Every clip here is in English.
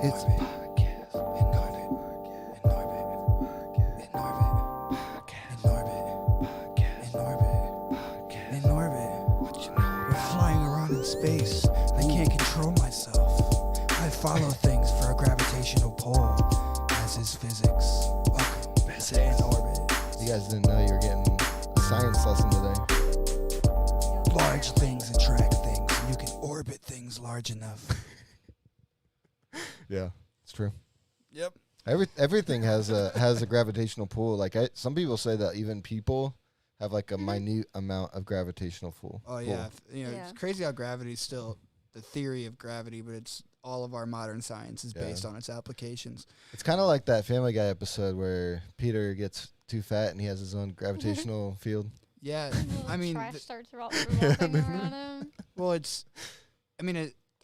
It's podcast in orbit. In orbit. In orbit. Podcast in orbit. Podcast in orbit. In orbit. We're flying around in space. I can't control myself. I follow things for a gravitational pull, as is physics. Welcome to In Orbit. You guys didn't know you were getting a science lesson today. Large things attract things, and you can orbit things large enough. Yeah, it's true. Yep. Everything has a gravitational pull. Like some people say that even people have like a minute amount of gravitational pull. Oh yeah, it's crazy how gravity is still the theory of gravity, but it's all of our modern science is based on its applications. It's kind of like that Family Guy episode where Peter gets too fat and he has his own gravitational field. Yeah, I mean, trash starts revolving around him. Well,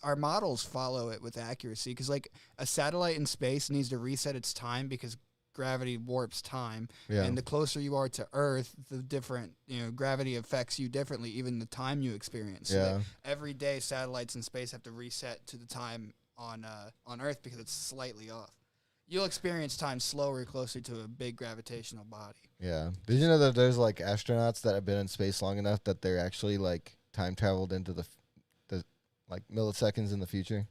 our models follow it with accuracy because, like, a satellite in space needs to reset its time because gravity warps time, and the closer you are to Earth, the different, gravity affects you differently, even the time you experience. So every day, satellites in space have to reset to the time on Earth because it's slightly off. You'll experience time slower, closer to a big gravitational body. Yeah. Did you know that there's like astronauts that have been in space long enough that they're actually like time traveled into the like milliseconds in the future?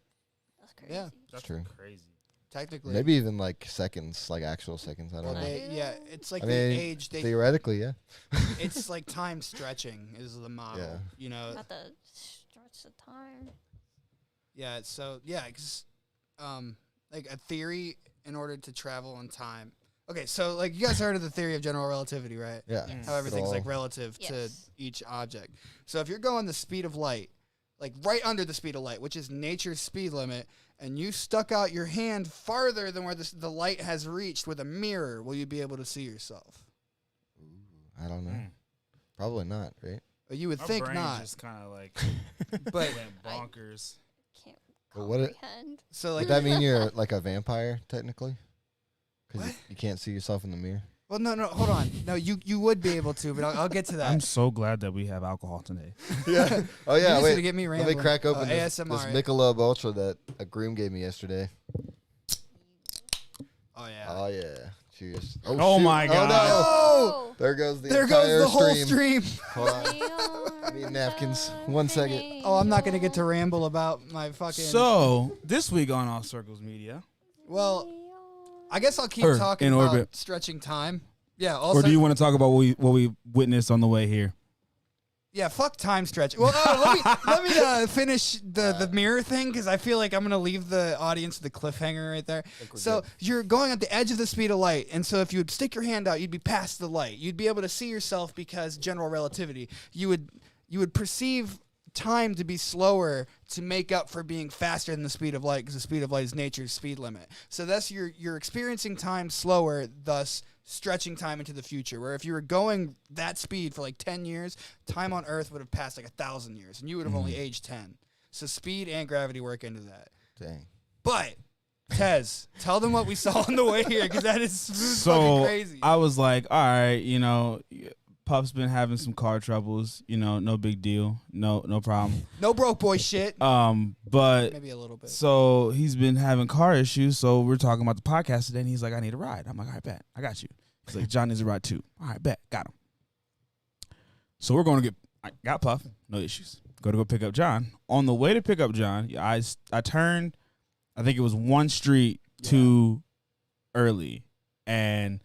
That's crazy. Yeah, That's true. Crazy. Technically, Maybe even like seconds, like actual seconds. I don't know. It's like age. Theoretically, yeah. It's like time stretching is the model. Yeah. Not to stretch the time. Yeah. So cause, like a theory in order to travel in time. Okay, so like you guys heard of the theory of general relativity, right? Yeah. How everything's like relative to each object. So if you're going the speed of light, like right under the speed of light, which is nature's speed limit, and you stuck out your hand farther than where the light has reached with a mirror, will you be able to see yourself? I don't know. Probably not, right? Or you would My think brain not. just kind of like But went bonkers. Can't But what comprehend. so like Would that mean you're like a vampire technically? Because What? you can't see yourself in the mirror. well, no, hold on. No, you would be able to, but I'll get to that. I'm so glad that we have alcohol today. Yeah. Oh You yeah. just Wait. gonna get me Let rambling. me crack open this ASMR. Michelob Ultra that a groom gave me yesterday. Oh yeah. Oh yeah. Cheers. Oh, shoot. my God. Oh no. There goes the There goes entire the whole stream. stream. Hold on. I need napkins. 1 second. Oh, I'm not gonna get to ramble about my fucking. So this week on All Circles Media, Well, I guess I'll keep Or talking in about orbit. stretching time. Yeah. Also, or do you want to talk about what we witnessed on the way here? yeah. Fuck time stretching. Well, let me finish the mirror thing because I feel like I'm gonna leave the audience with the cliffhanger right there. So you're going at the edge of the speed of light, and so if you would stick your hand out, you'd be past the light. You'd be able to see yourself because general relativity. You would perceive time to be slower to make up for being faster than the speed of light because the speed of light is nature's speed limit. So thus you're experiencing time slower, thus stretching time into the future. Where if you were going that speed for like 10 years, time on Earth would have passed like 1,000 years, and you would have only aged 10. So speed and gravity work into that. Dang. But Tez, tell them what we saw on the way here because that is fucking crazy. I was like, all right, Puff's been having some car troubles, no big deal, no problem. No broke boy shit. But Maybe a little bit. so he's been having car issues. So we're talking about the podcast today, and he's like, I need a ride. I'm like, all right, bet, I got you. He's like, John needs a ride too. All right, bet, got him. So we're going to I got Puff, no issues. Go pick up John. On the way to pick up John, I turned, I think it was one street too early, and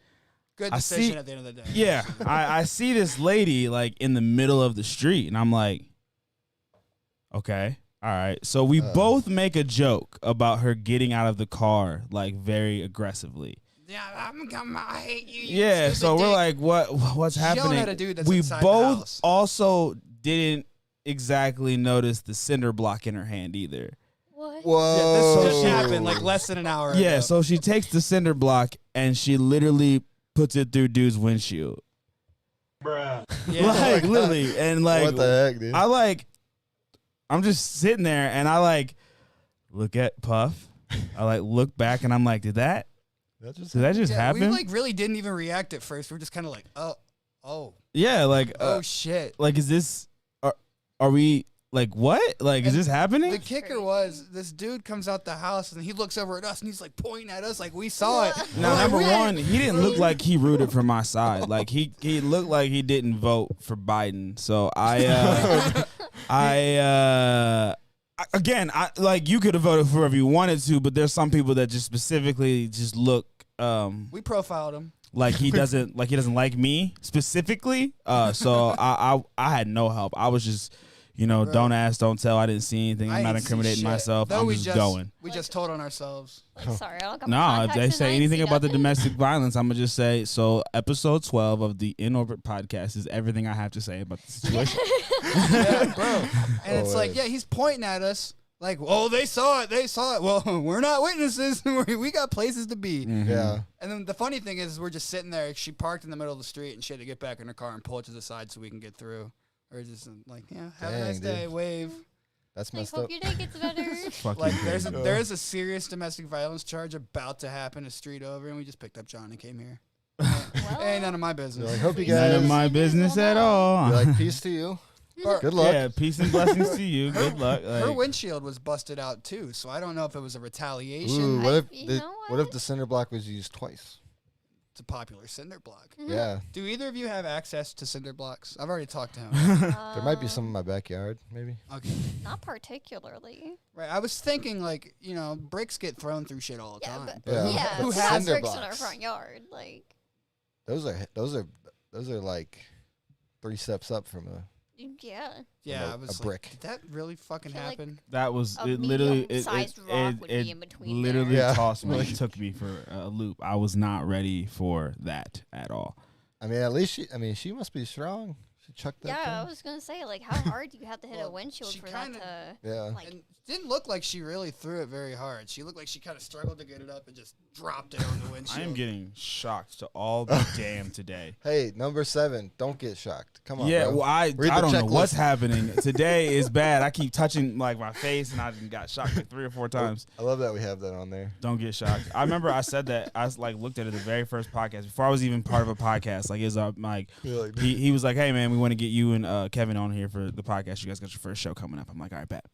Good I decision see- at the end of the day. yeah, I see this lady like in the middle of the street, and I'm like, okay, all right. So we both make a joke about her getting out of the car like very aggressively. Yeah, I hate you. Yeah, so we're like, what's She's yelling happening? at a dude that's We inside the both house. also didn't exactly notice the cinder block in her hand either. What? Whoa. Yeah, this So just she- happened like less than an hour ago. Yeah, so she takes the cinder block and she literally puts it through dude's windshield. Yeah. Like literally, and like What the heck, dude? I'm just sitting there and I look at Puff. I look back and I'm like, did that just Yeah, happen? we really didn't even react at first. We're just kind of like, oh, Yeah, oh shit. is this are we like what? Like, is this happening? The kicker was this dude comes out the house and he looks over at us and he's like pointing at us like we saw it. Now, number one, he didn't look like he rooted for my side. Like he looked like he didn't vote for Biden. So again, like you could have voted for whoever you wanted to, but there's some people that just specifically just look. We profiled him. Like he doesn't like me specifically. So I had no help. I was just. Right. Don't ask, don't tell. I didn't see anything. I'm not incriminating myself. I'm just going. We just told on ourselves. Like, sorry, I don't got No, if they say anything about the nothing. domestic violence, I'm going to just say, so episode 12 of the In Orbit podcast is everything I have to say about the situation. Yeah, bro. And it's like, yeah, he's pointing at us like, oh, they saw it. Well, we're not witnesses. We got places to be. Mm-hmm. Yeah. And then the funny thing is we're just sitting there. She parked in the middle of the street and she had to get back in her car and pull it to the side so we can get through. Or just like, yeah, have a nice day, wave. That's Like, messed hope up. your day gets better. Fucking Like crazy. there is a serious domestic violence charge about to happen a street over, and we just picked up John and came here. Well, Ain't none of my You're business. like, hope you None of guys. my business at all. You're like, peace to you. Or- Good luck. Yeah, peace and blessings to you. Good luck. Her Like, windshield was busted out too, so I don't know if it was a retaliation. Ooh, You know what if the cinder block was used twice? It's a popular cinder block. Yeah. Do either of you have access to cinder blocks? I've already talked to him. There might be some in my backyard, maybe. Okay, Not particularly. right. I was thinking like bricks get thrown through shit all the Yeah, time. but Yeah. yeah, Who we has have cinder bricks in our blocks? front yard. Like, Those are like 3 steps up from a. yeah, Yeah, a I was brick. like, did that really fucking feel like- happen? that was a it. Literally, medium-sized rock would be in between literally there. Yeah. tossed me. Like- It took me for a loop. I was not ready for that at all. I mean, at least she must be strong. She chucked that yeah. I thing. was gonna say, like, how hard do you have to hit Well, a windshield she for that kinda- to? Yeah. Like, And it didn't look like she really threw it very hard. She looked like she kind of struggled to get it up and just dropped it on the windshield. I am getting shocked to all the damn today. Hey, number 7. Don't get shocked. Come on. Yeah, bro. well, I Read the don't know checklist. what's happening. Today is bad. I keep touching like my face, and I got shocked like 3 or 4 times. I love that we have that on there. Don't get shocked. I remember I said that. I like looked at it the very first podcast before I was even part of a podcast. Like, it was like You're like, he was like, "Hey man, we want to get you and Kevin on here for the podcast. You guys got your first show coming up." I'm like, "All right, bet."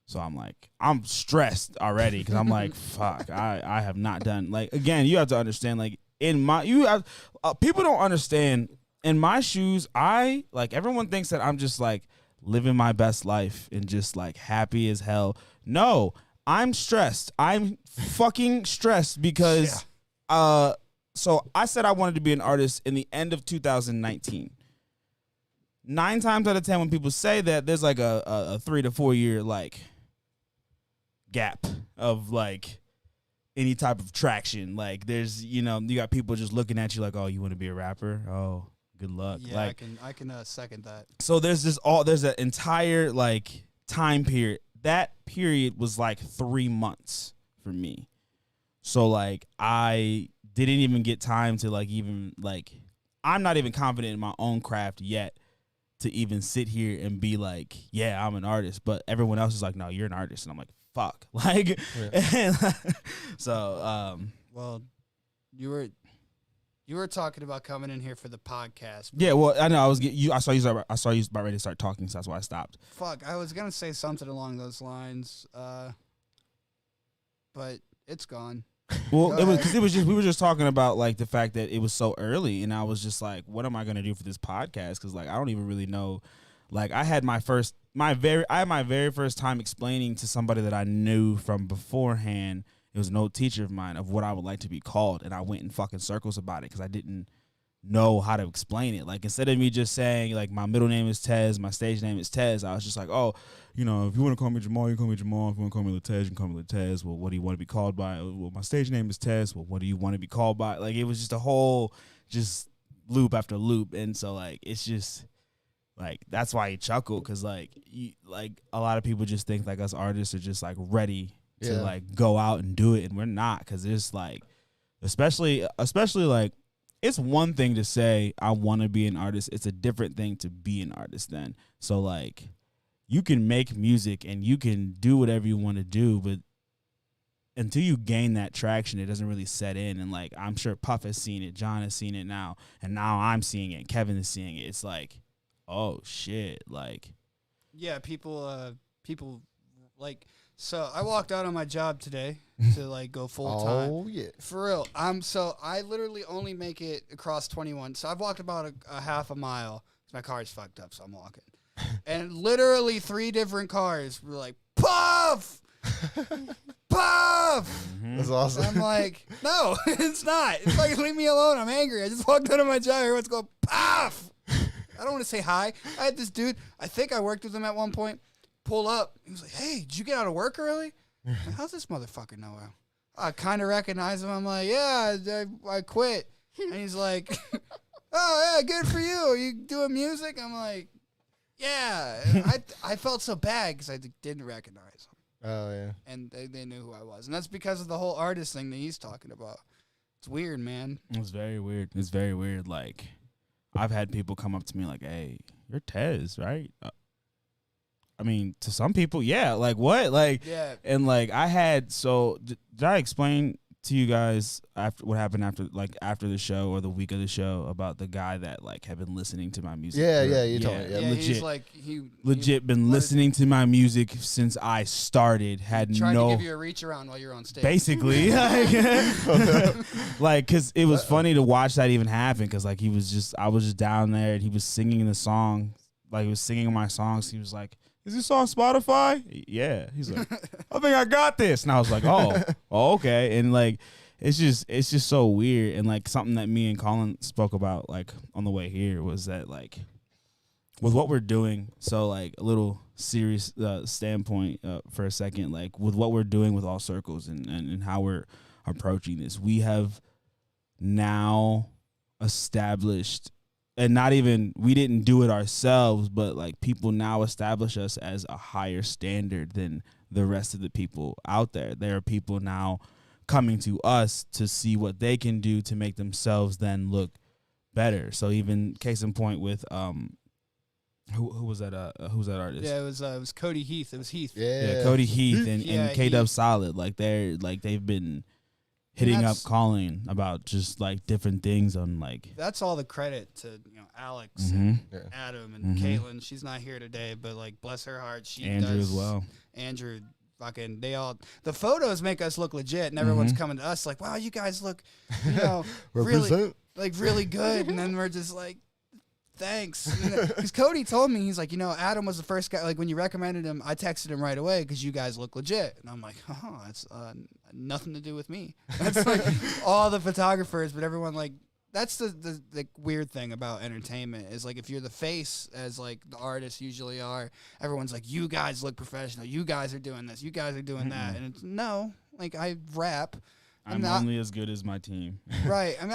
So I'm like, I'm stressed already because I'm like, fuck, I have not done, like, again, you have to understand, like, people don't understand. In my shoes, everyone thinks that I'm just like living my best life and just like happy as hell. No, I'm stressed. I'm fucking stressed because, so I said I wanted to be an artist in the end of 2019. 9 times out of 10, when people say that, there's like a 3 to 4 year like gap of like any type of traction. Like, there's you got people just looking at you like, oh, you want to be a rapper? Oh, good luck. Yeah, like, I can second that. so there's an entire like time period. That period was like 3 months for me. So like I didn't even get time to like even like I'm not even confident in my own craft yet to even sit here and be like, yeah, I'm an artist. But everyone else is like, no, you're an artist, and I'm like, fuck. Like, so Well, you were talking about coming in here for the podcast. yeah. Well, I know I saw you about ready to start talking, so that's why I stopped. Fuck, I was gonna say something along those lines, but it's gone. Well, Go it was ahead. because we were just talking about like the fact that it was so early, and I was just like, what am I gonna do for this podcast? Because like I don't even really know. Like, I had my very first time explaining to somebody that I knew from beforehand. It was an old teacher of mine of what I would like to be called, and I went in fucking circles about it because I didn't know how to explain it. Like, instead of me just saying like my middle name is Tez, my stage name is Tez, I was just like, oh, if you want to call me Jamal, you call me Jamal. If you want to call me Latez, you can call me Latez. Well, what do you want to be called by? Well, my stage name is Tez. Well, what do you want to be called by? Like, it was just a whole just loop after loop, and so like it's just. Like, that's why he chuckled, because like a lot of people just think like us artists are just like ready to like go out and do it, and we're not, because it's like especially like it's one thing to say I want to be an artist, it's a different thing to be an artist then. So like you can make music and you can do whatever you want to do, but until you gain that traction, it doesn't really set in. And like I'm sure Puff has seen it, John has seen it now, and now I'm seeing it, Kevin is seeing it. It's like, oh shit, like yeah, people like. So I walked out on my job today to like go full time. Oh yeah. For real. So I literally only make it across 21. So I've walked about a half a mile. My car's fucked up, so I'm walking. And literally 3 different cars were like, Puff! Puff! That's awesome. I'm like, no, it's not. It's like, leave me alone. I'm angry. I just walked out of my job. Everyone's going, Puff! I don't want to say hi. I had this dude, I think I worked with him at one point, pull up. He was like, hey, did you get out of work early? I'm like, how's this motherfucker know? I kind of recognize him. I'm like, yeah, I quit. And he's like, oh, yeah, good for you. Are you doing music? I'm like, yeah. And I felt so bad because I didn't recognize him. Oh yeah. And they knew who I was. And that's because of the whole artist thing that he's talking about. It's weird, man. It's very weird. It's very weird. Like, I've had people come up to me like, hey, you're Tez, right? I mean, to some people, yeah. Like, what? Like, Yeah. and like, I had, so did I explain to you guys after what happened after the show or the week of the show about the guy that like had been listening to my music? Yeah, you told me. Yeah, Yeah, he's legit. like, Legit been listening to my music since I started. Had tried no, to give you a reach around while you're on stage. basically, like, cause it was funny to watch that even happen. Cause like I was just down there and he was singing the song, like he was singing my songs. He was like, "Is this on Spotify?" Yeah. He's like, "I think I got this," and I was like, "Oh, okay." And like, it's just so weird. And like something that me and Colin spoke about like on the way here was that like with what we're doing. So like a little serious standpoint for a second, like with what we're doing with All Circles and how we're approaching this, we have now established, and not even, we didn't do it ourselves, but like people now establish us as a higher standard than the rest of the people out there. There are people now coming to us to see what they can do to make themselves then look better. So even case in point with who was that artist? Yeah, it was Cody Heath. It was Heath. Yeah. Cody Heath and Yeah, K-Dub Solid. Like they've been hitting up that's- Colin about just like different things on like That's all the credit to Alex Mhm. and Yeah. Adam and Mhm. Caitlin. She's not here today, but like bless her heart, she Andrew does. as well. Andrew, fucking, the photos make us look legit, and everyone's Mhm. coming to us like, wow, you guys look, Represent. really good, and then we're just like, thanks. Because Cody told me, he's like, Adam was the first guy, like when you recommended him, I texted him right away because you guys look legit. And I'm like, oh, that's nothing to do with me. That's like all the photographers, but everyone like, that's the weird thing about entertainment is like if you're the face, as like the artists usually are, everyone's like, you guys look professional, you guys are doing this, you guys are doing that. And it's no, like I rap. I'm not- only as good as my team. Right. I mean,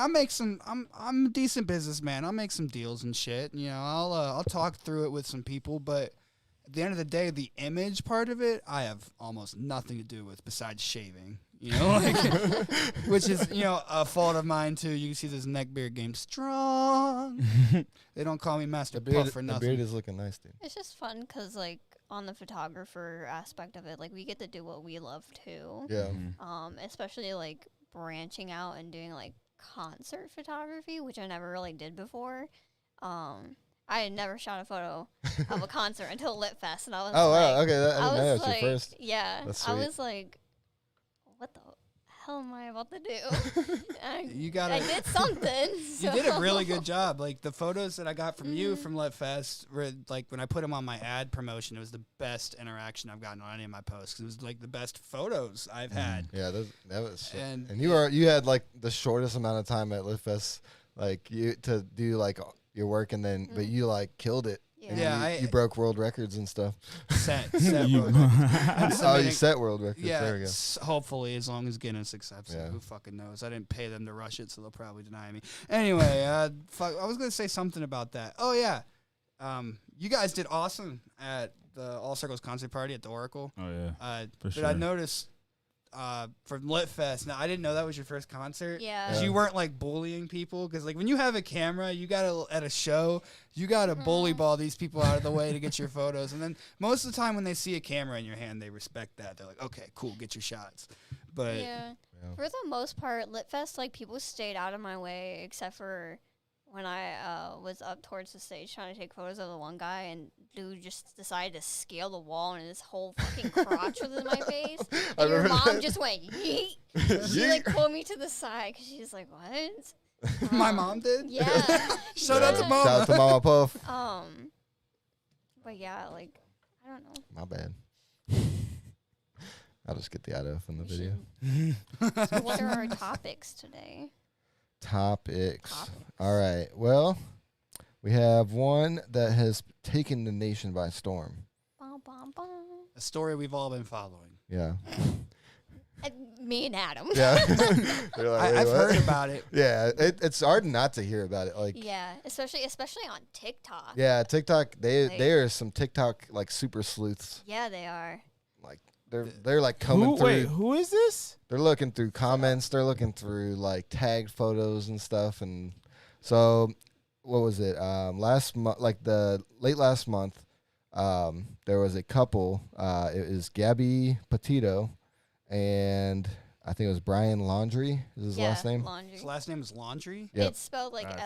I'm a decent businessman. I'll make some deals and shit. I'll talk through it with some people, but at the end of the day, the image part of it, I have almost nothing to do with besides shaving. Like, which is a fault of mine too. You can see this neck beard game strong. They don't call me Master Puff for The nothing. beard is looking nice, dude. It's just fun because, like, on the photographer aspect of it, like, we get to do what we love too. Yeah. Especially like branching out and doing like concert photography, which I never really did before. I had never shot a photo of a concert until Lit Fest, and I was Oh, like, wow. Okay. I didn't know that was like, your first. yeah, That's I sweet. was like, what the hell am I about to do? You I did something. You did a really good job. Like the photos that I got from you Mm-hmm. from Let Fest were like when I put them on my ad promotion, it was the best interaction I've gotten on any of my posts. 'Cause it was like the best photos I've had. Yeah, that was. And you had like the shortest amount of time at LitFest, like you to do like your work, and then but you like killed it. Yeah. And Yeah, you broke world records and stuff. set You- road records. And Oh, somebody- you set world records. Yeah, There we go. hopefully, as long as Guinness accepts it. Yeah. Who fucking knows? I didn't pay them to rush it, so they'll probably deny me. Anyway, I was gonna say something about that. Oh yeah, you guys did awesome at the All Circles concert party at the Oracle. Oh yeah. But I sure. noticed from Lit Fest. Now I didn't know that was your first concert. Yeah. 'Cause you weren't like bullying people. Because like when you have a camera, you gotta at a show, you gotta bully ball these people out of the way to get your photos. And then most of the time when they see a camera in your hand, they respect that. They're like, okay, cool, get your shots. But Yeah. Yeah. For the most part, Lit Fest, like, people stayed out of my way except for when I was up towards the stage trying to take photos of the one guy, and dude just decided to scale the wall, and his whole fucking crotch was in my face. I And your remember mom that. just went yeet. She like pulled me to the side because she's like, "What?" My mom did. Yeah. Shout out to Yeah. mom. Shout out to Mama Puff. But yeah, like I don't know. My bad. I'll just get the audio from the We video. So what are our topics today? Topics. All right. Well, we have one that has taken the nation by storm. Bum, bum, bum. A story we've all been following. Yeah. Me and Adam. Yeah. You're like, wait, I've what? heard about it. Yeah, it's hard not to hear about it. Like, Yeah, especially on TikTok. yeah, TikTok. Like- They are some TikTok like super sleuths. Yeah, they are. Like they're like coming through. Wait, who is this? They're looking through comments. They're looking through like tagged photos and stuff. And so, what was it? Last month, like the late last month, there was a couple. It was Gabby Petito, and I think it was Brian Laundrie. Is his last name? Laundry. His last name is Laundry. Yep. It's spelled like That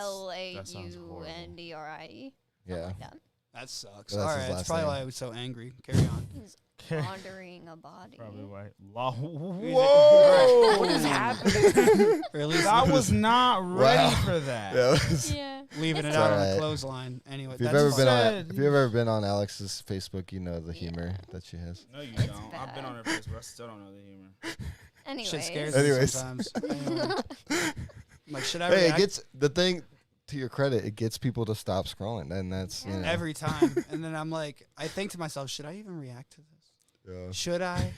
sounds horrible. Laundrie. Yeah. Like that. That sucks. Well, All that's his right, that's last probably name. why I was so angry. Carry on. He's laundering a body. Probably white. Whoa! What is happening? Or at least I was not ready Wow. for that. Yeah. it was- Yeah. leaving it It's out on alright. the clothesline. Anyway, If you've that's ever been fine. on, if you've ever been on Alex's Facebook, you know the Yeah. humor that she has. No, you It's don't. I've been on her face, but I still don't know the humor. Anyways. Shit scares Anyways. me sometimes. Anyway. I'm like, should I Hey, it react? gets the thing. To your credit, it gets people to stop scrolling, and that's you know. Every time. And then I'm like, I think to myself, should I even react to this? Yeah. Should I?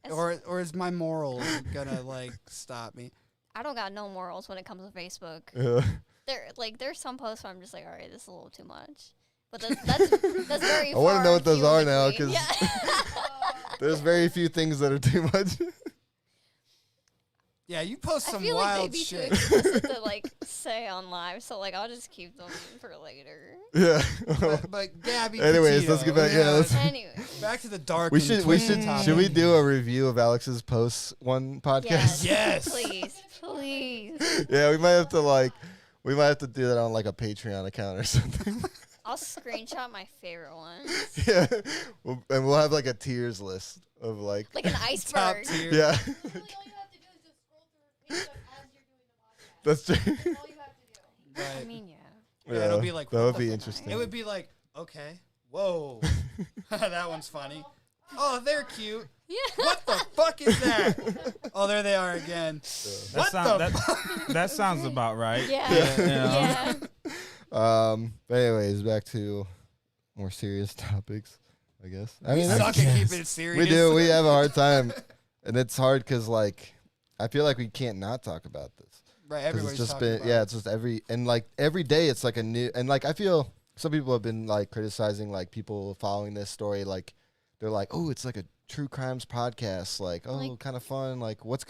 It's- Or is my morals gonna like stop me? I don't got no morals when it comes to Facebook. Yeah. There's some posts where I'm just like, all right, this is a little too much. But that's very. I wanna know far what those few are in now, between. 'cause- Yeah. There's very few things that are too much. Yeah, you post I some feel like they'd wild be too shit. explicit to like say on live, so like I'll just keep them for later. Yeah. But Gabby. Anyways, Petito, let's get back- yeah, let's- Anyway, back to the dark. we and should twisted topic. should we do a review of Alex's posts one podcast? yes, Yes. please. Yeah, we might have to do that on like a Patreon account or something. I'll screenshot my favorite ones, Yeah. And we'll have like a tiers list of like like an Top iceberg. tier. yeah. Literally, all you have to do is just scroll through Facebook as you're doing the podcast. That's true. That's all you have to do. I Right. mean, yeah. Yeah, it'll be like, that what would the be fuck? interesting. It would be like, okay, whoa, that one's funny. Oh, they're cute. Yeah. What the fuck is that? Oh, there they are again. What That sounds about right. Yeah. Yeah. Yeah. But anyways, back to more serious topics, I guess. I We mean, suck that's- at keeping it serious. we do. We have a hard time, and it's hard because like I feel like we can't not talk about this. Right, 'Cause everybody's it's just talking been about yeah, it. it's just every day it's like a new and like I feel some people have been like criticizing like people following this story like they're like, oh, it's like a true crimes podcast, like oh, Like- kind of fun, like what's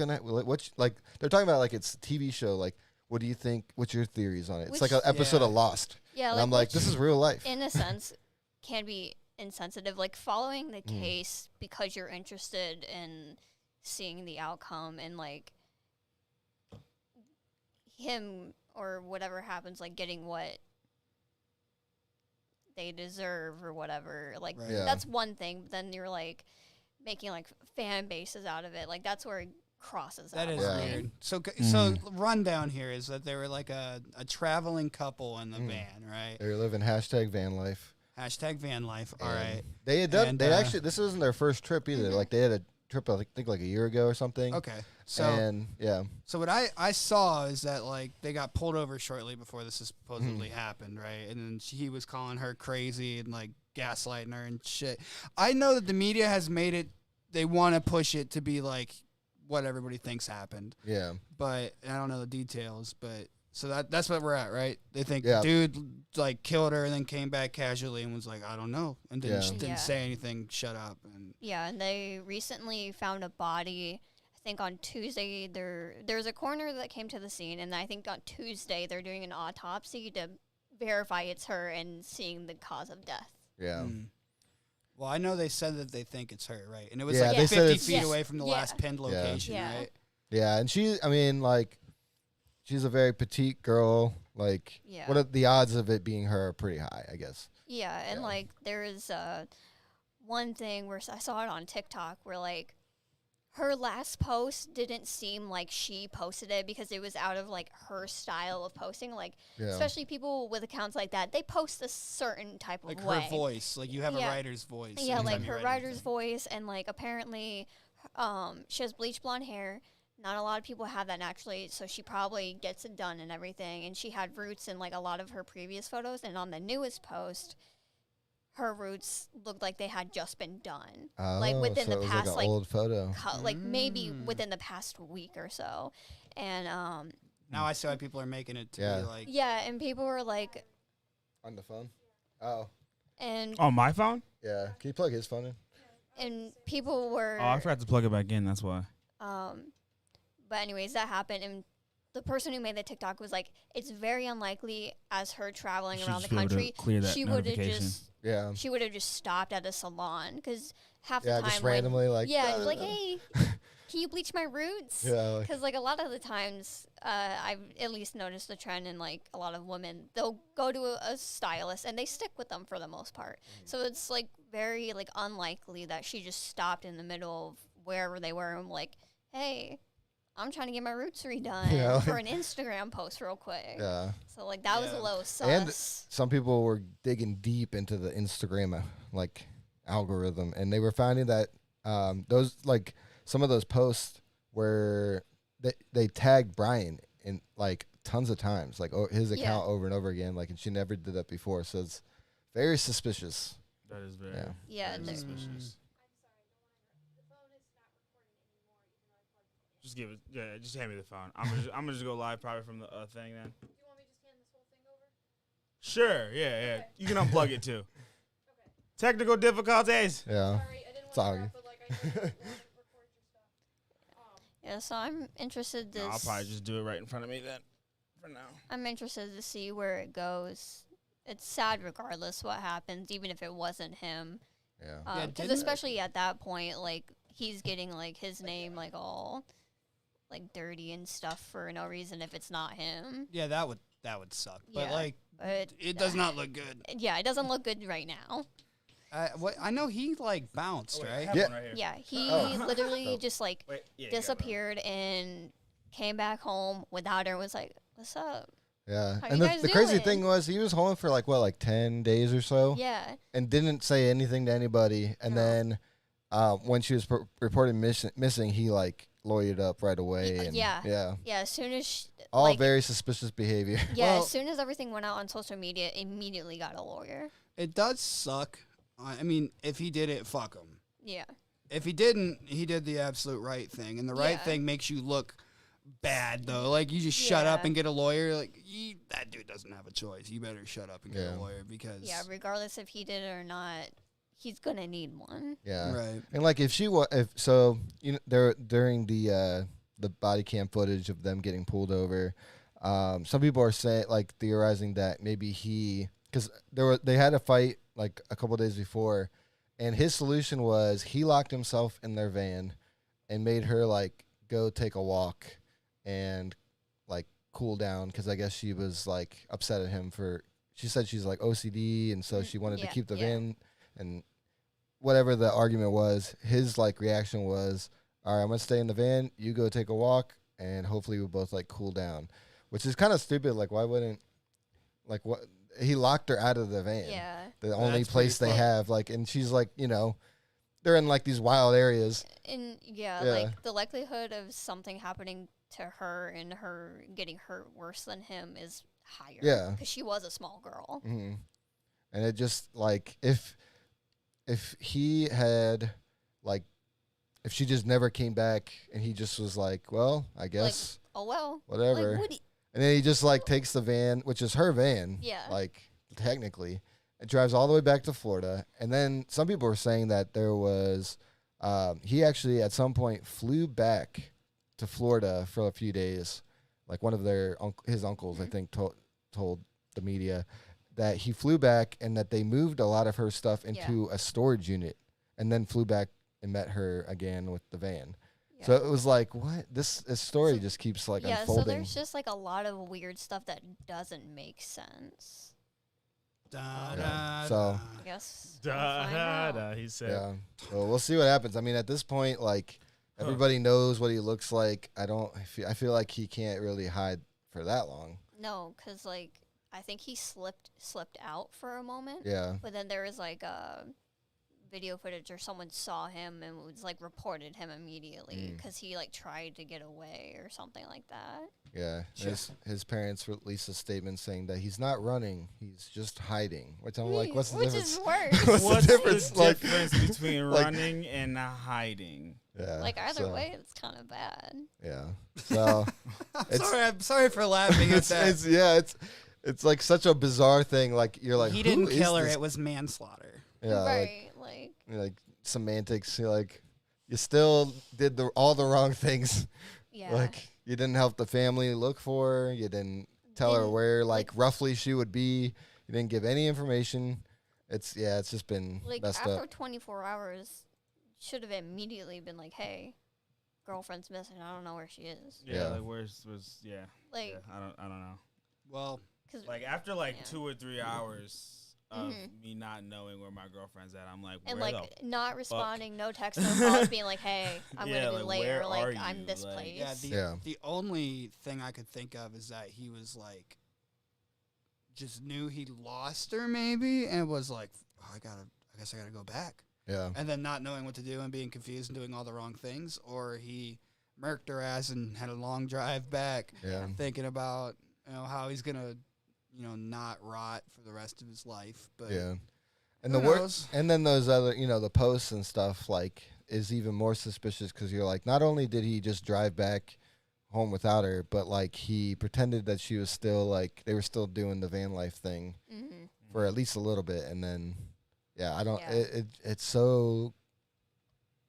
like they're talking about like it's a TV show, like what do you think? What's your theories on it? It's like an Which- episode of Yeah. Lost, Yeah. and I'm like, which, this is real life. in a sense, can be insensitive. Like following the Mm. case because you're interested in seeing the outcome and like him or whatever happens, like getting what they deserve or whatever. Like Right. Yeah. that's one thing. But then you're like making like fan bases out of it. Like that's where it crosses That that is Yeah. line. weird. So Mm. rundown here is that they were like a traveling couple in the Mm. van, right? They're living hashtag van life. Hashtag van life. All And right. They had done. And, They actually. This wasn't their first trip either. Mhm. Like they had a trip. I think like a year ago or something. Okay. So And yeah. so what I saw is that like they got pulled over shortly before this supposedly happened, right? And then he was calling her crazy and like gaslighting her and shit. I know that the media has made it. They want to push it to be like what everybody thinks happened, Yeah. but I don't know the details. But so that's what we're at, right? They think Yeah. dude like killed her and then came back casually and was like, I don't know, and Yeah. didn't Yeah. say anything. Shut up. And Yeah, and they recently found a body. I think on Tuesday there's a coroner that came to the scene, and I think on Tuesday they're doing an autopsy to verify it's her and seeing the cause of death. Yeah. Mm. Well, I know they said that they think it's her, right? And it was Yeah, like they said 50 it's- feet Yes. away from the Yeah. last pinned location, Yeah. right? Yeah. And she, I mean, like, she's a very petite girl. Like, Yeah. what are the odds of it being her are pretty high, I guess. Yeah, and Yeah. like there is one thing where I saw it on TikTok where like her last post didn't seem like she posted it because it was out of like her style of posting. Like Yeah. especially people with accounts like that, they post a certain type of Like way. her voice, like you have Yeah. a writer's voice. Yeah, anytime like you her write writer's anything. voice, and like apparently, she has bleach blonde hair. Not a lot of people have that naturally, so she probably gets it done and everything. And she had roots in like a lot of her previous photos, and on the newest post, her roots looked like they had just been done, like Oh, within so the it was past like an old photo. like maybe Mm. within the past week or so. And Now I see why people are making it to Yeah. be like. yeah, and people were like, On the phone? Oh, and On my phone? yeah. Can you plug his phone in? and people were Oh, I forgot to plug it back in. That's why. But anyways, that happened, and the person who made the TikTok was like, "It's very unlikely as her traveling You around should the just be able to country, clear that she would have notification. just Yeah. she would have just stopped at a salon because half Yeah, the time, just randomly, like, yeah, "Da, like da, da." hey, can you bleach my roots? Yeah. Like, Because like a lot of the times, I've at least noticed the trend in like a lot of women. They'll go to a stylist and they stick with them for the most part. So it's like very like unlikely that she just stopped in the middle of wherever they were and like, hey, I'm trying to get my roots redone Yeah, for like- an Instagram post real quick. yeah. So like that was a Yeah. little sus. And some people were digging deep into the Instagram like algorithm, and they were finding that those like some of those posts where they tagged Brian in like tons of times, like his Yeah. account over and over again, like, and she never did that before, so it's very suspicious. That is very, Yeah. Yeah, very there- suspicious. Just give it. Yeah, just hand me the phone. I'm gonna just go live probably from the thing then. Do you want me to just hand this whole thing over? Sure. Yeah. You can unplug it too. Technical difficulties. Yeah. Sorry, I didn't It's want all to good. interrupt, but like I did want to record your stuff. yeah. So I'm interested to. No, I'll probably just do it right in front of me then. For now. I'm interested to see where it goes. It's sad regardless what happens, even if it wasn't him. Yeah. Yeah, Because didn't- especially at that point, like he's getting like his name like all like dirty and stuff for no reason if it's not him. Yeah, that would suck. But Yeah. like, But it does not look good. yeah, it doesn't look good right now. I know he like bounced, right? Yeah. One right here. Yeah, he Oh. literally Oh. just like Wait, yeah, you got one. disappeared and came back home without her and was like, "What's up?" Yeah. How And you the, guys the crazy doing? thing was he was home for like 10 days or so, Yeah, and didn't say anything to anybody. And No. then when she was reported missing, he like lawyered up right away. And yeah. Yeah. yeah. As soon as All like, very suspicious behavior. yeah, Well- as soon as everything went out on social media, immediately got a lawyer. It does suck. I mean, if he did it, fuck him. Yeah, If he didn't, he did the absolute right thing, and the right Yeah. thing makes you look bad though. Like you just shut up Yeah. and get a lawyer. Like that dude doesn't have a choice. You better shut up and get Yeah. a lawyer because yeah. Regardless if he did it or not, he's gonna need one. Yeah. right. And like if she was, if so, you know, there during the body cam footage of them getting pulled over, some people are saying like theorizing that maybe because they had a fight like a couple days before, and his solution was he locked himself in their van and made her like go take a walk and like cool down because I guess she was like upset at him for. She said she's like OCD, and so she wanted to Yeah, keep the yeah. van and whatever the argument was, his like reaction was, all right, I'm gonna stay in the van, you go take a walk, and hopefully we'll both like cool down. Which is kind of stupid. Like, why wouldn't like what he locked her out of the van? Yeah, The only That's place pretty they fucked. have, like, and she's like, you know, they're in like these wild areas. and yeah, Yeah. like the likelihood of something happening to her and her getting hurt worse than him is higher. Yeah. because she was a small girl. Hmm. And it just like if he had like if she just never came back and he just was like, well, I guess Oh well, whatever. Like, what do you- And then he just like takes the van, which is her van, Yeah. like technically, and drives all the way back to Florida. And then some people were saying that there was, he actually at some point flew back to Florida for a few days. Like one of his uncles, I think, told the media that he flew back and that they moved a lot of her stuff into a storage unit, and then flew back and met her again with the van. So it was like, what? This story just keeps like yeah, unfolding. so there's just like a lot of weird stuff that doesn't make sense. Da, Yeah. da, So- da. I guess. Da, we'll find da, out. da, he said. Yeah. Well, we'll see what happens. I mean, at this point, like everybody knows what he looks like. I feel like he can't really hide for that long. No, because like I think he slipped out for a moment. Yeah. But then there was like video footage or someone saw him and was like reported him immediately because he like tried to get away or something like that. Yeah. Sure. His parents released a statement saying that he's not running, he's just hiding. Which I'm like, what's the Which difference? is worse. What's the difference? Like- difference between like- running and hiding? Yeah. Like either so, way, it's kind of bad. Yeah. So I'm sorry for laughing at that. it's like such a bizarre thing. Like you're like, He who didn't is kill her. this? It was manslaughter. Yeah. Right. Like semantics. You're like, you still did all the wrong things. Yeah. Like you didn't help the family look for her. You didn't tell her Didn't, where like roughly she would be. You didn't give any information. It's just been like messed after up. 24 hours, should have immediately been like, "Hey, girlfriend's missing. I don't know where she is." Yeah, Yeah. like where's yeah. Like, Yeah, I don't know. Well, cause Like after like Yeah. 2 or 3 hours of Mhm. me not knowing where my girlfriend's at, I'm like, and where like the not responding, no text, no calls, being like, "Hey, I'm Yeah, gonna be like, late," where or like, are "I'm you? this Like- place." yeah. Yeah. The only thing I could think of is that he was like, just knew he lost her maybe, and was like, oh, I guess I gotta go back, Yeah. and then not knowing what to do and being confused and doing all the wrong things, or he murked her ass and had a long drive back, Yeah. thinking about how he's gonna not rot for the rest of his life. But Yeah. And who the work, knows? and then those other, the posts and stuff like is even more suspicious because you're like, not only did he just drive back home without her, but like he pretended that she was still like they were still doing the van life thing Mm-hmm. for at least a little bit, and then I don't. Yeah. It's so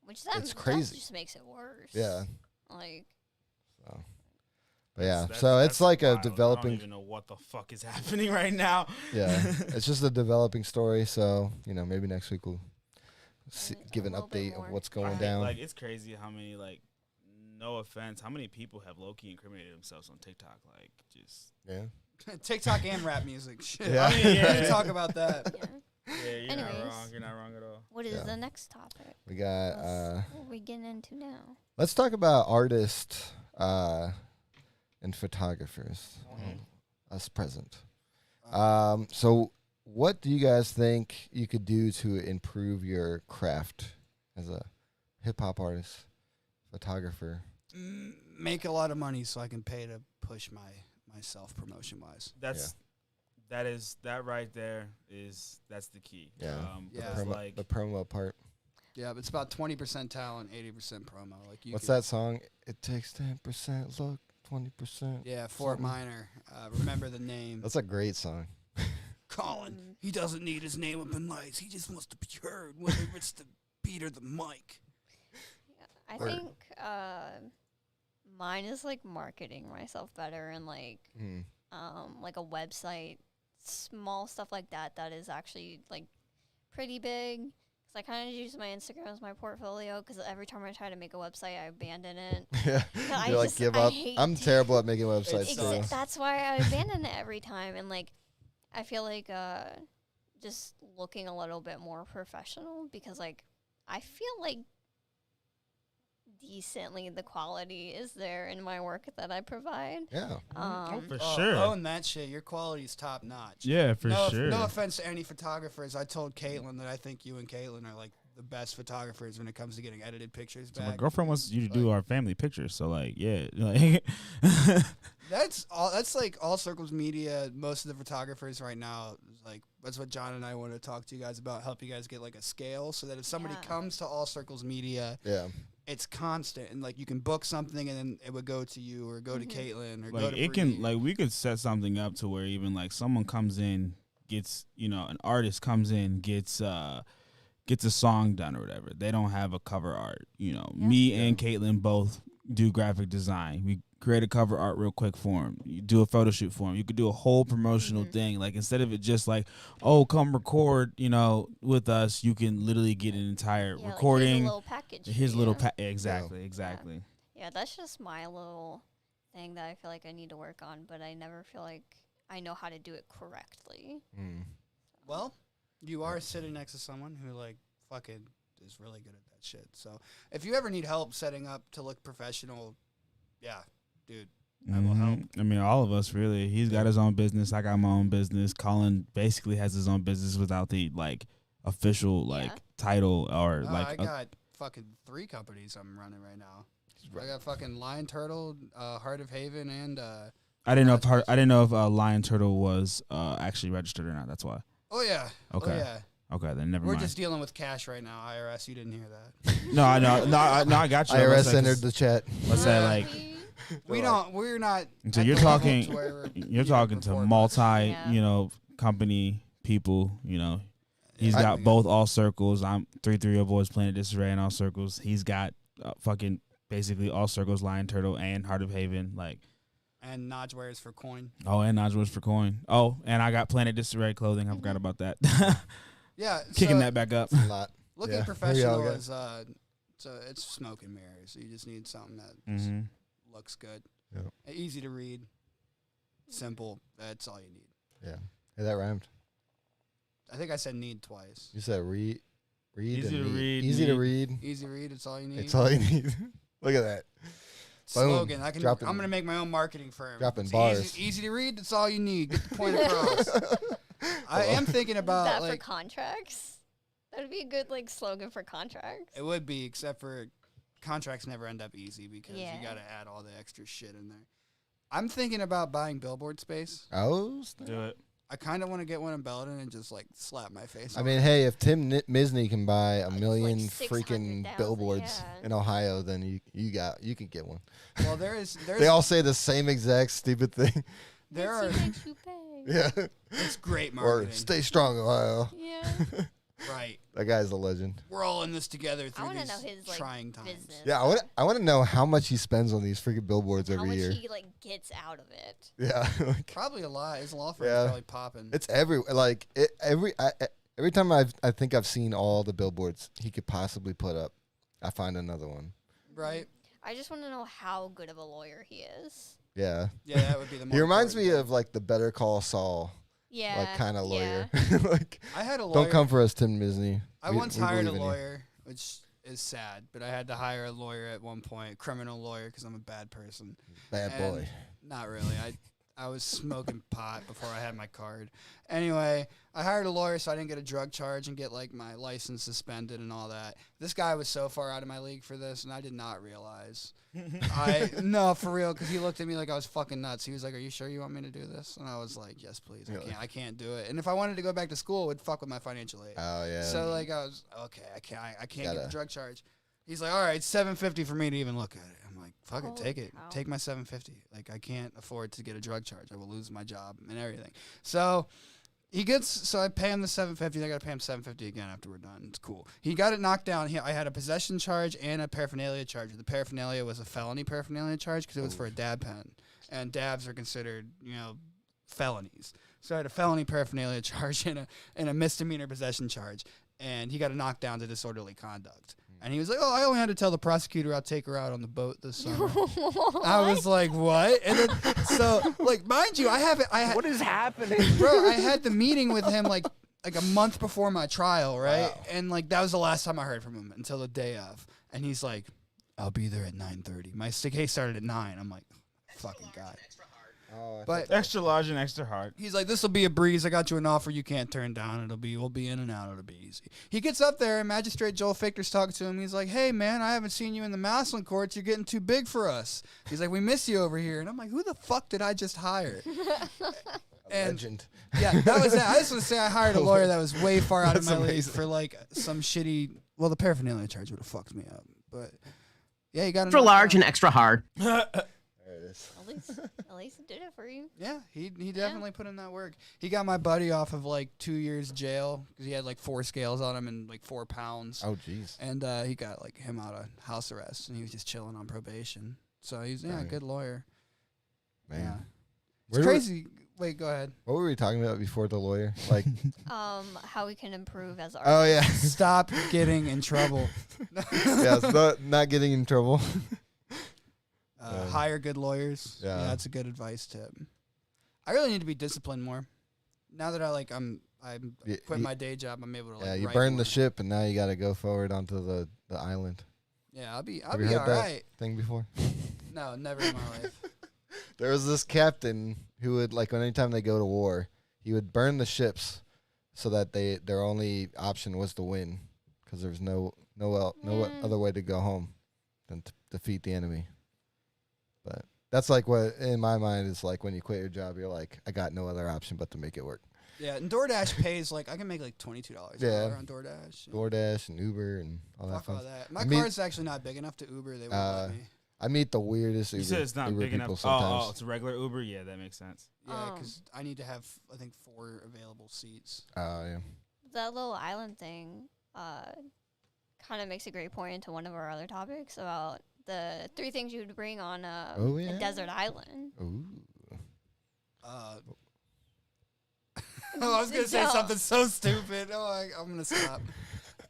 Which that It's crazy. That just makes it worse. yeah. Like, So. But yeah, That's- so that's it's like a wild. I don't developing. even know what the fuck is happening right now. Yeah, it's just a developing story. So maybe next week we'll give an a little bit update more. of what's I going hate- down. Like it's crazy how many no offense, how many people have low-key incriminated themselves on TikTok? Like just Yeah. TikTok and rap music. Shit. Yeah. I mean, Yeah. we can talk about that. yeah. yeah, you're not Anyways. wrong. You're not wrong at all. What is Yeah. the next topic? We got. What are we getting into now? Let's talk about artists and photographers. Us present. So, what do you guys think you could do to improve your craft as a hip hop artist, photographer? Make a lot of money so I can pay to push myself promotion wise. That right there that's the key. Yeah. Yeah. The promo part. Yeah, but it's about 20% talent, 80% promo. Like you What's could- that song? It takes 10%. Look, 20%. Yeah, Fort Something. Minor. Remember the name. That's a great song. Colin. He doesn't need his name up in lights. He just wants to be heard, whether it's the beat or the mic. I Word. think mine is like marketing myself better and like Mm. like a website, small stuff like that. That is actually like pretty big. Cause I kind of use my Instagram as my portfolio. Cause every time I try to make a website, I abandon it. Yeah. I You're like, just- give I up. hate I'm to- terrible at making websites. It's, too. That's why I abandon it every time. And like, I feel like just looking a little bit more professional because like I feel like decently the quality is there in my work that I provide. Yeah. For Oh, sure. Own that shit. Your quality's top notch. Yeah, for no, sure. No offense to any photographers. I told Caitlin that I think you and Caitlin are like the best photographers when it comes to getting edited pictures So my back. girlfriend wants you to do our family pictures. So like, yeah, like That's all. That's like All Circles Media. Most of the photographers right now, like that's what John and I want to talk to you guys about. Help you guys get like a scale so that if somebody Yeah. comes to All Circles Media, Yeah. it's constant and like you can book something and then it would go to you or go to Caitlin or go Like to it can Bree. like we could set something up to where even like someone comes in, gets an artist comes in, gets a song done or whatever. They don't have a cover art. Me and Caitlin both do graphic design. create a cover art real quick for him. You do a photo shoot for him. You could do a whole promotional thing. Like instead of it just like, oh, come record, with us. You can literally get an entire Yeah, recording. Like, here's a little package. Here's a for little you. exactly. Yeah, that's just my little thing that I feel like I need to work on, but I never feel like I know how to do it correctly. Well, you are sitting next to someone who like fucking is really good at that shit. So if you ever need help setting up to look professional, yeah, dude, I will help. I mean, all of us really. He's got his own business. I got my own business. Colin basically has his own business without the like official like title or I got fucking 3 companies I'm running right now. I got fucking Lion Turtle, Heart of Haven, and I didn't know if Lion Turtle was actually registered or not. That's why. oh yeah, Okay. oh yeah. Okay, then never We're mind. just dealing with cash right now, IRS. You didn't hear that. No, I got you. IRS entered the chat. Let's say like We're not. so at you're the level talking to where you're you talking to report. multi Yeah. company people. He's Yeah. got both All Circles. I'm 330 Boys Planet Disarray and All Circles. He's got fucking basically All Circles, Lion Turtle, and Heart of Haven. Like, And Nodge wears for coin. oh, and Najwa's for coin. Oh, and I got Planet Disarray clothing. I forgot about that. Yeah, Kicking so that back up. A lot. looking Yeah. professional Yeah. is so it's smoke and mirrors. You just need something that Mm-hmm. looks good, Yep. easy to read, simple. That's all you need. Yeah. Hey, that rhymed. I think I said need twice. You said read, Easy and to need. read, Easy to need. read. Easy read. It's all you need. It's all you need. Look at that. Slogan. Boom. I'm Dropping- gonna make my own marketing firm. dropping It's bars. Easy to read. That's all you need. Get the point across. I am thinking about that like for contracts? That would be a good like slogan for contracts. it would be, except for contracts never end up easy because Yeah. you got to add all the extra shit in there. I'm thinking about buying billboard space. Oh, Do it. I kind of want to get one in Belden and just like slap my face. I on mean, it. hey, if Tim Misney can buy a million 600,000, freaking billboards yeah. in Ohio, then you can get one. Well, there's They all say the same exact stupid thing. there are Makes you pay. Yeah. it's great Or marketing. stay strong, Ohio. Yeah. Right. That guy's a legend. We're all in this together I through want to these know his like trying times. business. Yeah, I want to know how much he spends on these freaking billboards How every much year. he like gets out of it. Yeah, like, Probably a lot. His law firm's Yeah. probably popping. it's every time I think I've seen all the billboards he could possibly put up, I find another one. Right. I just want to know how good of a lawyer he is. Yeah, Yeah, that would be the more he reminds important me thing. of like the Better Call Saul Yeah. like kind of yeah. lawyer. Like, I had a lawyer. don't come for us, Tim Misney. I We- once we hired a believe in you. lawyer, which is sad, but I had to hire a lawyer at one point, criminal lawyer, because I'm a bad person. Bad And boy. Not really. I was smoking pot before I had my card. Anyway, I hired a lawyer so I didn't get a drug charge and get like my license suspended and all that. This guy was so far out of my league for this, and I did not realize. No, for real, because he looked at me like I was fucking nuts. He was like, "Are you sure you want me to do this?" And I was like, "Yes, please. I can't do it." And if I wanted to go back to school, it would fuck with my financial aid. Oh yeah. So like I was okay. I can't get Gotta- the drug charge. He's like, all right, $750 for me to even look at it. I'm like, fuck it, take it, Holy cow. take my $750. Like I can't afford to get a drug charge. I will lose my job and everything. So so I pay him the $750. I got to pay him $750 again after we're done. It's cool. He got it knocked down. I had a possession charge and a paraphernalia charge. The paraphernalia was a felony paraphernalia charge because it was for a dab pen, and dabs are considered, felonies. So I had a felony paraphernalia charge and a misdemeanor possession charge, and he got it knocked down to disorderly conduct. And he was like, "Oh, I only had to tell the prosecutor I'll take her out on the boat this summer." I was like, "What?" And then, so, like, mind you, what is happening, bro? I had the meeting with him like a month before my trial, right? Wow. And like that was the last time I heard from him until the day of. And he's like, "I'll be there at 9:30." My case started at 9. I'm like, "Fucking guy." Oh, I But Extra large and extra hard. he's like, "This will be a breeze. I got you an offer you can't turn down. We'll be in and out. It'll be easy." He gets up there, and Magistrate Joel Fichter's talking to him. He's like, "Hey, man, I haven't seen you in the Maslin courts. You're getting too big for us." He's like, "We miss you over here." And I'm like, "Who the fuck did I just hire?" And legend. yeah, that was it. I just want to say I hired a lawyer that was way far out of That's my league amazing. for like some shitty. Well, the paraphernalia charge would have fucked me up, but yeah, you got Extra large and extra hard. There it is. At least he did it for you. Yeah, he definitely put in that work. He got my buddy off of like 2 years jail because he had like 4 scales on him and like 4 pounds. Oh jeez. And he got like him out of house arrest, and he was just chilling on probation. So he's a Right. good lawyer. Man. Yeah. It's Where do we- crazy. Wait, go ahead. What were we talking about before the lawyer? Like, How we can improve as oh artists. yeah, Stop getting in trouble. yeah, it's not getting in trouble. Hire good lawyers. Yeah. Yeah, that's a good advice tip. I really need to be disciplined more. Now that I'm Yeah, quit my day job, I'm able to like. Yeah, you write burned more. the ship, and now you got to go forward onto the island. Yeah, I'll be Have you all heard that right. thing before? No, never in my life. There was this captain who would like anytime they go to war, he would burn the ships so that their only option was to win, because there's no other way to go home than to defeat the enemy. But that's like what in my mind is like when you quit your job, you're like, I got no other option but to make it work. Yeah, and DoorDash pays like I can make like $22 an Yeah. hour on DoorDash. DoorDash and Uber and all that Fuck all fun. that. My I mean- car's actually not big enough to Uber. They won't let me. I meet the weirdest You Uber, said it's not Uber big people enough. sometimes. Oh, it's a regular Uber. Yeah, that makes sense. Yeah, because I need to have I think 4 available seats. Oh, yeah. That little island thing kind of makes a great point into one of our other topics about the 3 things you would bring on Oh, yeah. a desert island. Ooh. I was gonna say No. something so stupid. I'm gonna stop.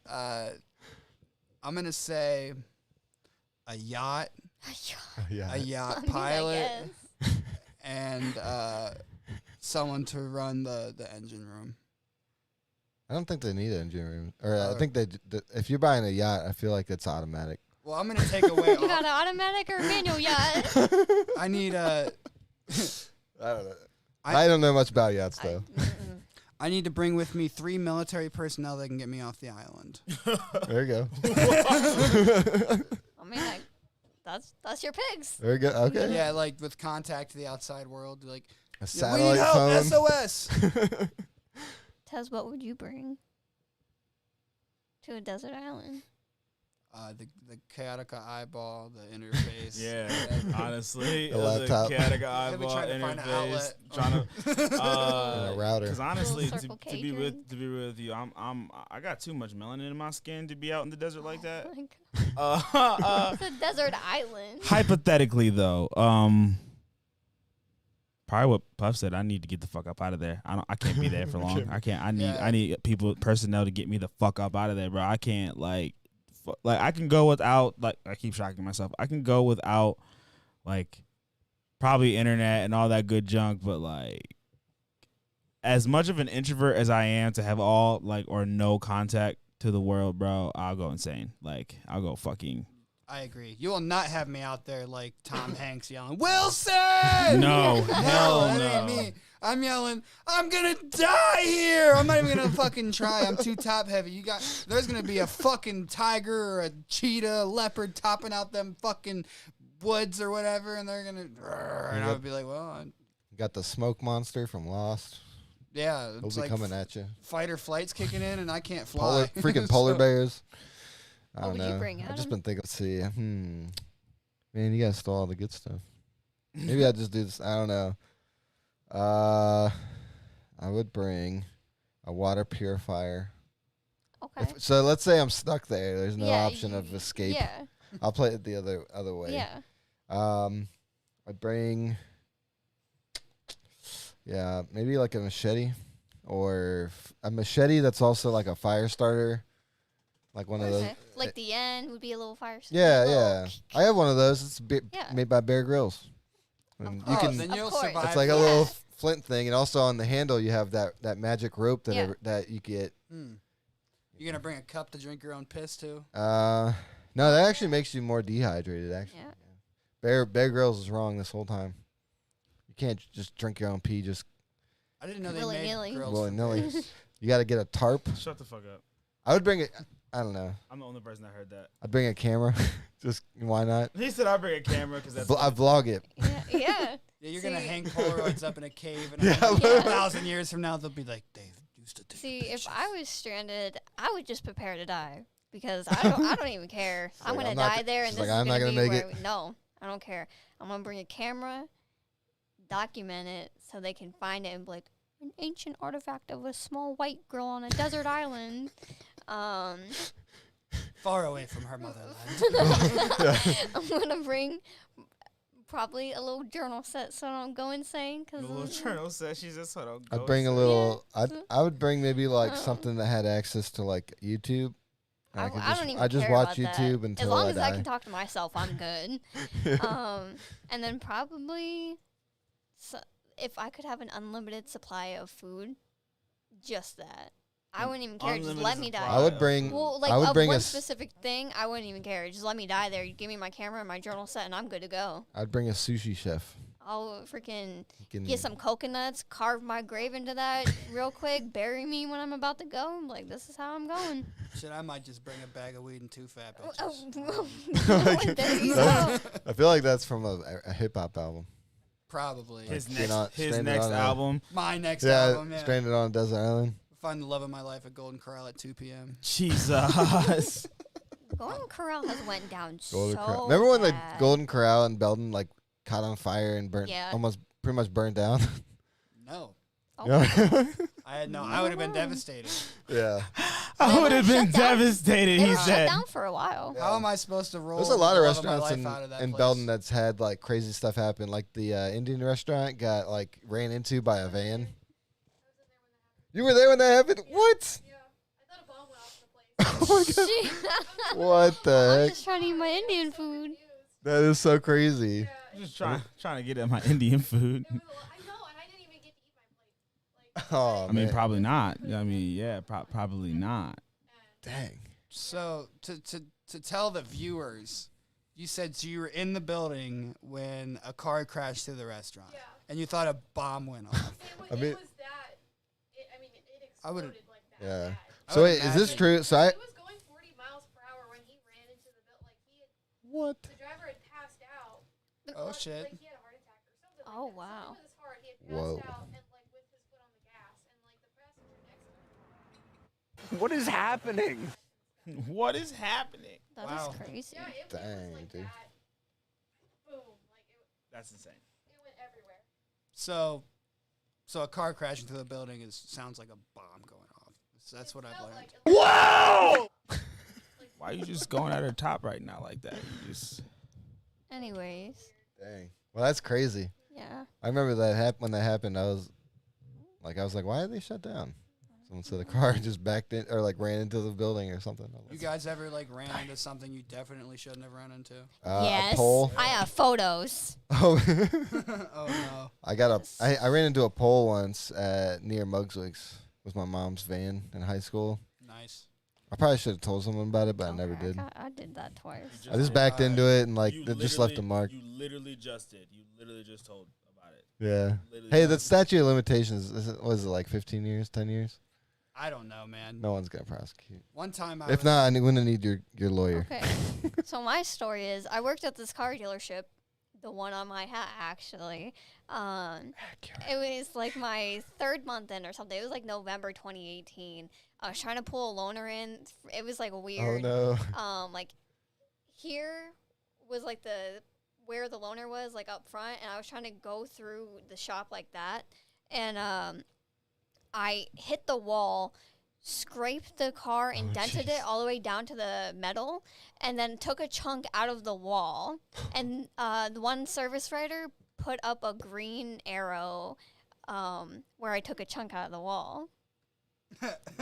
I'm gonna say a yacht, Yeah. a yacht I mean, I pilot, guess. and someone to run the engine room. I don't think they need an engine room. Or I Uh, think if you're buying a yacht, I feel like it's automatic. Well, I'm gonna take away. You got an automatic or manual yacht? I need a. I don't know. I don't know much about yachts, I, though. mm-mm. I need to bring with me 3 military personnel that can get me off the island. There you go. I mean, that's your pigs. There you go. Okay. Yeah, like with contact to the outside world. Like, A yeah, we need satellite help. phone. SOS. Tez, what would you bring to a desert island? The chaotic eyeball, the interface. Yeah, whatever. honestly, The laptop. Chaotic He'll be eyeball trying to find an interface, outlet. trying to And a router. Because honestly, Little Circle to K be drink. with you, I got too much melanin in my skin to be out in the desert like that. Oh my God. It's a desert island. Hypothetically, though, probably what Puff said. I need to get the fuck up out of there. I can't be there for long. I can't. Yeah. I need personnel to get me the fuck up out of there, bro. I can't like I can go without like I keep shocking myself. I can go without like probably internet and all that good junk, but like as much of an introvert as I am to have all like or no contact to the world, bro, I'll go insane. Like I'll go fucking. I agree. You will not have me out there like Tom Hanks yelling, Wilson! No, hell that no. ain't me. I'm yelling, I'm gonna die here. I'm not even gonna fucking try. I'm too top heavy. There's gonna be a fucking tiger or a cheetah, a leopard topping out them fucking woods or whatever, and they're gonna, and I would be like, well, Got the smoke monster from Lost. yeah, He'll it's be like coming at you. fight or flight's kicking in, and I can't fly. Freaking polar So- bears. I What don't would you know. bring, I've just Adam? been thinking. Let's see. Man, you guys stole all the good stuff. Maybe I just do this. I don't know. I would bring a water purifier. Okay. So let's say I'm stuck there. There's no Yeah, option of escape. Yeah. I'll play it the other way. Yeah. I'd bring. Yeah, maybe like a machete, or a machete that's also like a fire starter, like one of those. Okay. Like the end would be a little fire. Yeah, little- yeah. I have one of those. It's Yeah. made by Bear Grylls. And you Oh, can. then Of you'll course. survive. It's like a Yeah. little flint thing, and also on the handle you have that magic rope that Yeah. that you get. You're gonna bring a cup to drink your own piss too? No, that actually makes you more dehydrated. Actually, Yeah. Bear Grylls is wrong this whole time. You can't just drink your own pee. Just I didn't know they Willy-nilly. made girls. willy nilly. You got to get a tarp. Shut the fuck up. I would bring it. I don't know. I'm the only person that heard that. I'd bring a camera. Just why not? He said I'll bring a camera because that's. I vlog it. Yeah. Yeah. Yeah, you're gonna See- hang Polaroids up in a cave, and Yeah. 1,000 years from now they'll be like, they used to take See, pictures. if I was stranded, I would just prepare to die because I don't even care. I'm like, gonna I'm not die there, and she's this like, is I'm not gonna gonna be make where it. no, I don't care. I'm gonna bring a camera, document it so they can find it and be like an ancient artifact of a small white girl on a desert island. Far away from her motherland. I'm gonna bring Probably a little journal set so I don't go insane. The little journal says she's just sort of. I'd bring a little. Yeah. I would bring maybe like Oh. something that had access to like YouTube. I don't even I just care watch about YouTube that. until As long I as die. I can talk to myself, I'm good. And then probably, if I could have an unlimited supply of food, just that. I wouldn't even care. Just Unlimited let me supply die. I would bring. Well, like I would of bring one a. specific thing, I wouldn't even care. Just let me die there. You give me my camera and my journal set, and I'm good to go. I'd bring a sushi chef. I'll freaking He can, get some coconuts, carve my grave into that real quick, bury me when I'm about to go. I'm like, this is how I'm going. Shit, I might just bring a bag of weed and 2 fat Oh, bitches. there you go. I feel like that's from a hip hop album. Probably. His You're not his stranded next on a- album. My next Yeah, album, yeah. stranded on a desert island. Find the love of my life at Golden Corral at 2 p.m. Jesus. Golden Corral has went down Golden so Corral. Remember when the bad. Golden Corral in Belden like caught on fire and burnt, Yeah. almost pretty much burned down? No. Oh, Yeah. I had no. I would have been devastated. Yeah. I would have been shut down. devastated. They He were shut said. down for a while. How am I supposed to roll? There's a lot of the love my restaurants life out of that in place? Belden that's had like crazy stuff happen. Like the Indian restaurant got like ran into by a van. You were there when that happened? What? Yeah, I thought a bomb went off in the place. Oh my god. Shit. What I'm the heck? just trying to eat my Indian food. That is so crazy. Yeah, Just trying to get at my Indian food. it was I know, and I didn't even get to eat my plate. Like, Oh, I mean, man. probably not. I mean, yeah, probably not. Dang. So to tell the viewers, you said so you were in the building when a car crashed through the restaurant, Yeah. and you thought a bomb went off. I mean- it was that. It I would've- exploded like that. Yeah. I So would wait, is this imagine. true? So I. He was going 40 miles per hour when he ran into the building. Like What? the driver had passed out. Oh shit! Like he had a heart attack or something. Oh, like that. wow. Something with his heart. He had passed Whoa. out and like with his foot on the gas, and like the passenger next to him. What is happening? What is happening? That is Wow. crazy. Yeah, it Dang, was like dude. that. Boom! Like That's insane. it went everywhere. So a car crashing through the building sounds like a bomb going off. So that's what I've Felt learned. like Whoa! Why are you just going at her top right now like that? You just Anyways, Dang. Well, that's crazy. yeah. I remember that when that happened. I was like, why did they shut down? Someone said the car just backed in or like ran into the building or something. You guys ever like ran into something you definitely shouldn't have run into? Yes. A pole. I have photos. Oh, Oh no! I ran into a pole once near Mugswick's with my mom's van in high school. Nice. I probably should have told someone about it, but I never Okay, did. I did that twice. I just backed into it and like it just left a mark. You literally just did. You literally just told about it. Yeah. Literally Hey, the just- statute of limitations was it like 15 years, 10 years? I don't know, man. No one's gonna prosecute. One time I If was, not, I'm gonna need your lawyer. Okay. So my story is I worked at this car dealership, the one on my hat actually. It was like my 3rd month in or something. It was like November 2018. I was trying to pull a loaner in. It was like Oh weird. no. Like here was like where the loaner was like up front, and I was trying to go through the shop like that, and I hit the wall, scraped the car, indented it all the way down to the metal, and then took a chunk out of the wall. And the one service writer put up a green arrow where I took a chunk out of the wall.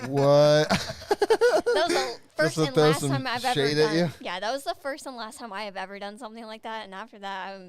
What? That was the first to and throw last some time I've ever shade at done. you? Yeah, that was the first and last time I have ever done something like that. And after that, I'm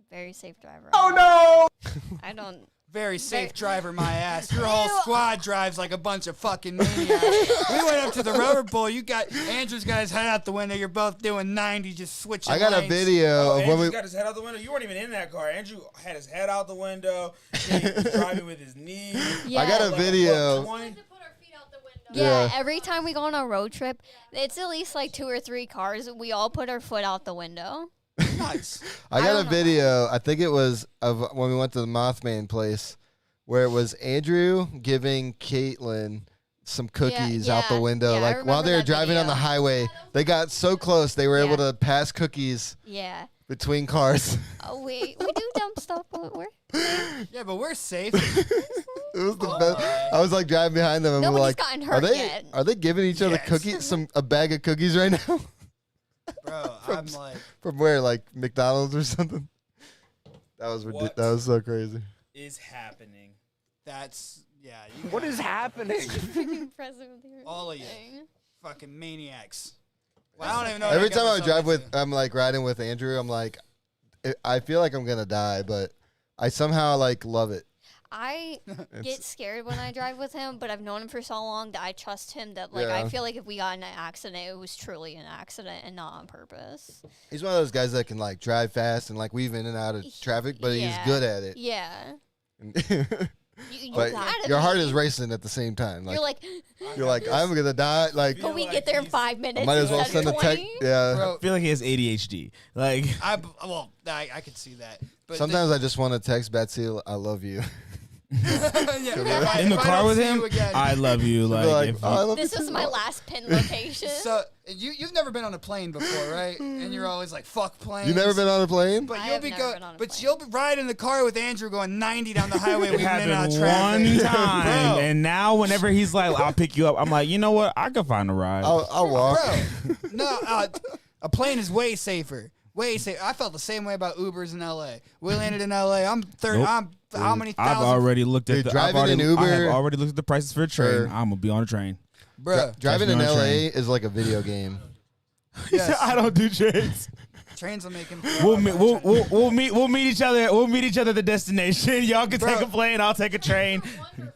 a very safe driver. Oh no! I don't. very safe Very- driver, my ass. Your whole Ew. squad drives like a bunch of fucking maniacs. We went up to the rubber bowl. Andrew's got his head out the window. You're both doing 90, just switching. I got a lanes. video of when we. got his head out the window. You weren't even in that car. Andrew had his head out the window. He was driving with his knees. Yeah. I got a Like, video. We had to put our feet out the window. Yeah, Yeah. every time we go on a road trip, it's at least like 2 or 3 cars. We all put our foot out the window. Nice. I I got a don't know video. I think it was of when we went to the Mothman place, where it was Andrew giving Caitlin some cookies out the yeah, window. yeah, I Like while remember they were that driving on the video. highway, they got so close they were able Yeah. to pass cookies Yeah. between cars. Oh, we do dumb stuff, but we're Yeah, but we're safe. It was the Oh best. my. I was like driving behind them and we're nobody's like, gotten are hurt they yet. are they giving each other Yes. cookies, a bag of cookies right now? Bro, I'm like, From where, like McDonald's or something? That was What? that was so crazy. Is happening. That's yeah. What is happening? Freaking impressive with your All of you. thing. fucking maniacs? Well, I don't even know. what Every got time I myself drive with, into. I'm like riding with Andrew. I'm like, I feel like I'm gonna die, but I somehow like love it. I It's- get scared when I drive with him, but I've known him for so long that I trust him that like Yeah. I feel like if we got in an accident, it was truly an accident and not on purpose. He's one of those guys that can like drive fast and like weave in and out of traffic, but he's Yeah. good at it. Yeah. You But gotta your heart be. is racing at the same time. Like You're like, I'm gonna die. Like but we like get there in he's- 5 I minutes. might as well instead send of a text. 20. Yeah. Bro, I feel like he has ADHD. Like I could see that. But Sometimes I just want to text Betsy, "I love you." yeah, in the if I car don't with see him, you again- I love you. She'll be Like, if "Oh, I love This you is too." my last pin location. So you've never been on a plane before, right? And you're always like, "Fuck planes." You never been on a plane? But I you'll have be never been on a but plane. you'll be riding in the car with Andrew going 90 down the highway. it We've been in and out of happened traffic. one time, Bro. and now whenever he's like, "I'll pick you up," I'm like, you know what? I could find a ride. I'll walk. Bro, no, a plane is way safer. Way safer. I felt the same way about Ubers in L.A. We landed in L.A. I'm 30. Nope. I'm how many I've thousand? already looked at Dude, the driving I've already, in I Uber- have already looked at the prices for a train. Sure. I'm gonna be on a train. Bro, Driving Catch in me on a LA is like a video game. yes. I don't do trains. Trains will make him. We'll meet each other. We'll meet each other at the destination. Y'all can Bro. take a plane. I'll take a train. Wonderful.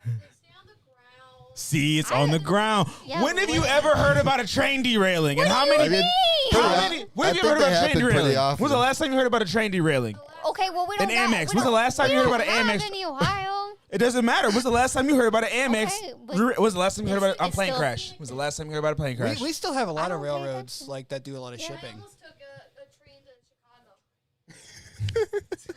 They stay on the ground. See, it's on the ground. Yeah, when have you when- ever heard about a train derailing? And how many? I mean, How many? When have you I heard think about they a train happen pretty derailing? often. When's the last time you heard about a train derailing? Okay, well we don't. An got- Amex. we When's the don't- last time we you heard don't about an have Amex? any Ohio. It doesn't matter. When's the last time you heard about an Amex? Okay, but When's the last time you heard about a it's plane still- crash? When's the last time you heard about a plane crash? We still have a lot of don't think railroads that's- like that do a lot of Yeah. I shipping. almost took a train to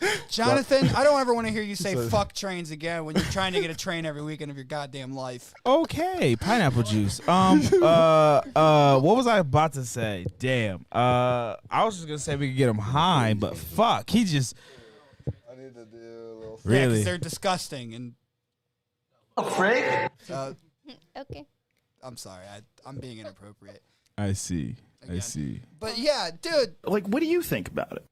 Chicago. Jonathan, I don't ever want to hear you say So- fuck trains again when you're trying to get a train every weekend of your goddamn life. Okay, pineapple juice. What was I about to say? Damn. I was just gonna say we could get him high, but fuck, he just I need to do a little. Yeah, 'cause really. they're disgusting and. Okay. I'm sorry, I'm being inappropriate. I see. I Again. see. But yeah, dude. Like, what do you think about it?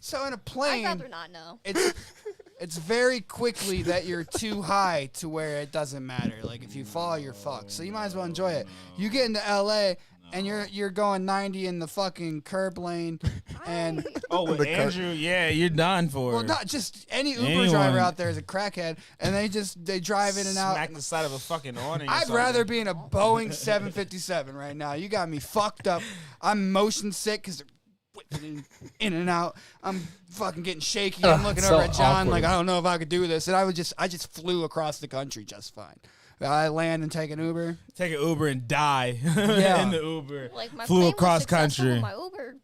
So in a I'd plane, rather not know. it's very quickly that you're too high to where it doesn't matter. Like if you fall, you're fucked. So you might as well enjoy it. You get into LA and you're going 90 in the fucking curb lane, and Oh, with Andrew, yeah, you're done for. well, not just any Uber Anyone. driver out there is a crackhead, and they drive in and out. Smack the side of a fucking awning. or I'd something. rather be in a Boeing 757 right now. You got me fucked up. I'm motion sick because they're whipping in and out. I'm fucking getting shaky. I'm looking so over at John awkward. like, I don't know if I could do this. And I just flew across the country just fine. I land and take an Uber. take an Uber and die Yeah. in the Uber. Like my Flew plane was across successful, country. My Uber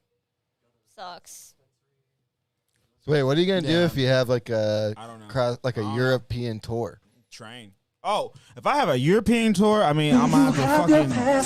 sucks. Wait, what are you gonna do Yeah. if you have like a I don't know. like a European tour? Train. Oh, if I have a European tour, I mean, I'm gonna have to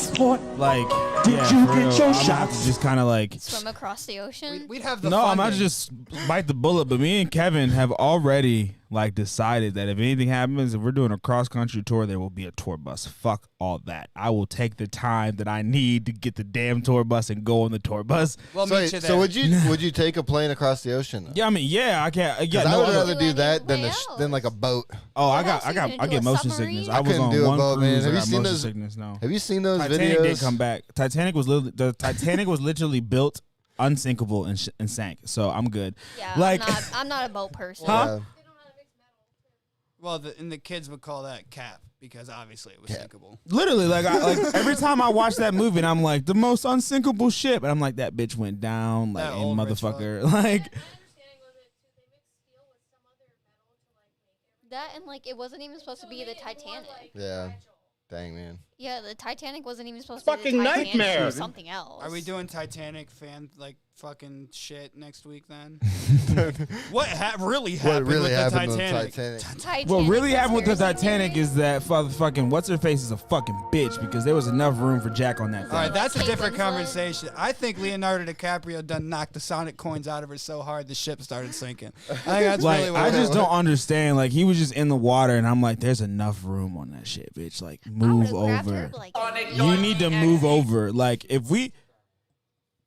fucking like, yeah, for real. I'm gonna have to just kind of like. Swim across the ocean. We'd have the No, I'm not funding. just bite the bullet, but me and Kevin have already like decided that if anything happens, if we're doing a cross country tour, there will be a tour bus. Fuck all that. I will take the time that I need to get the damn tour bus and go on the tour bus. We'll So, meet wait, you there. so would you take a plane across the ocean? Though? Yeah, I mean, yeah, I can't. Yeah, 'Cause I no, would other- rather do Like that than anywhere than like a boat. oh, I What got, else I you got, gonna I do, get a motion submarine? sickness. I I was couldn't on do a one boat, man. cruise. Have I you got seen motion those- sickness. No. Have you seen those Titanic videos? did come back. Titanic was the Titanic was literally built unsinkable and sank. So I'm good. Yeah, Like- I'm not a boat person. Huh? Yeah. They don't have mixed metal. well, and the kids would call that cap because obviously it was Cap. sinkable. Literally, like every time I watch that movie, and I'm like the most unsinkable ship, and I'm like that bitch went down like That in old rich motherfucker. My Like understanding was it too. They mixed steel with some other metal to like make That and like it wasn't even supposed to So be it the made it more, Titanic. like, Yeah. fragile. Dang man. Yeah, the Titanic wasn't even supposed to be Fucking the Titanic. It nightmare. was something else. Are we doing Titanic fan like fucking shit next week then? What really happened What really with happened the with Titanic? Titanic? Titanic what really happened with the conspiracy Titanic theory? is that fucking what's her face is a fucking bitch because there was enough room for Jack on that thing. All right, that's a Kate different Winslet. conversation. I think Leonardo DiCaprio done knocked the Sonic coins out of her so hard the ship started sinking. I think that's Like really what I just happened. don't understand. Like he was just in the water, and I'm like, there's enough room on that shit, bitch. Like I move would've grabbed her, over. but, like, You need to move over. Like if we,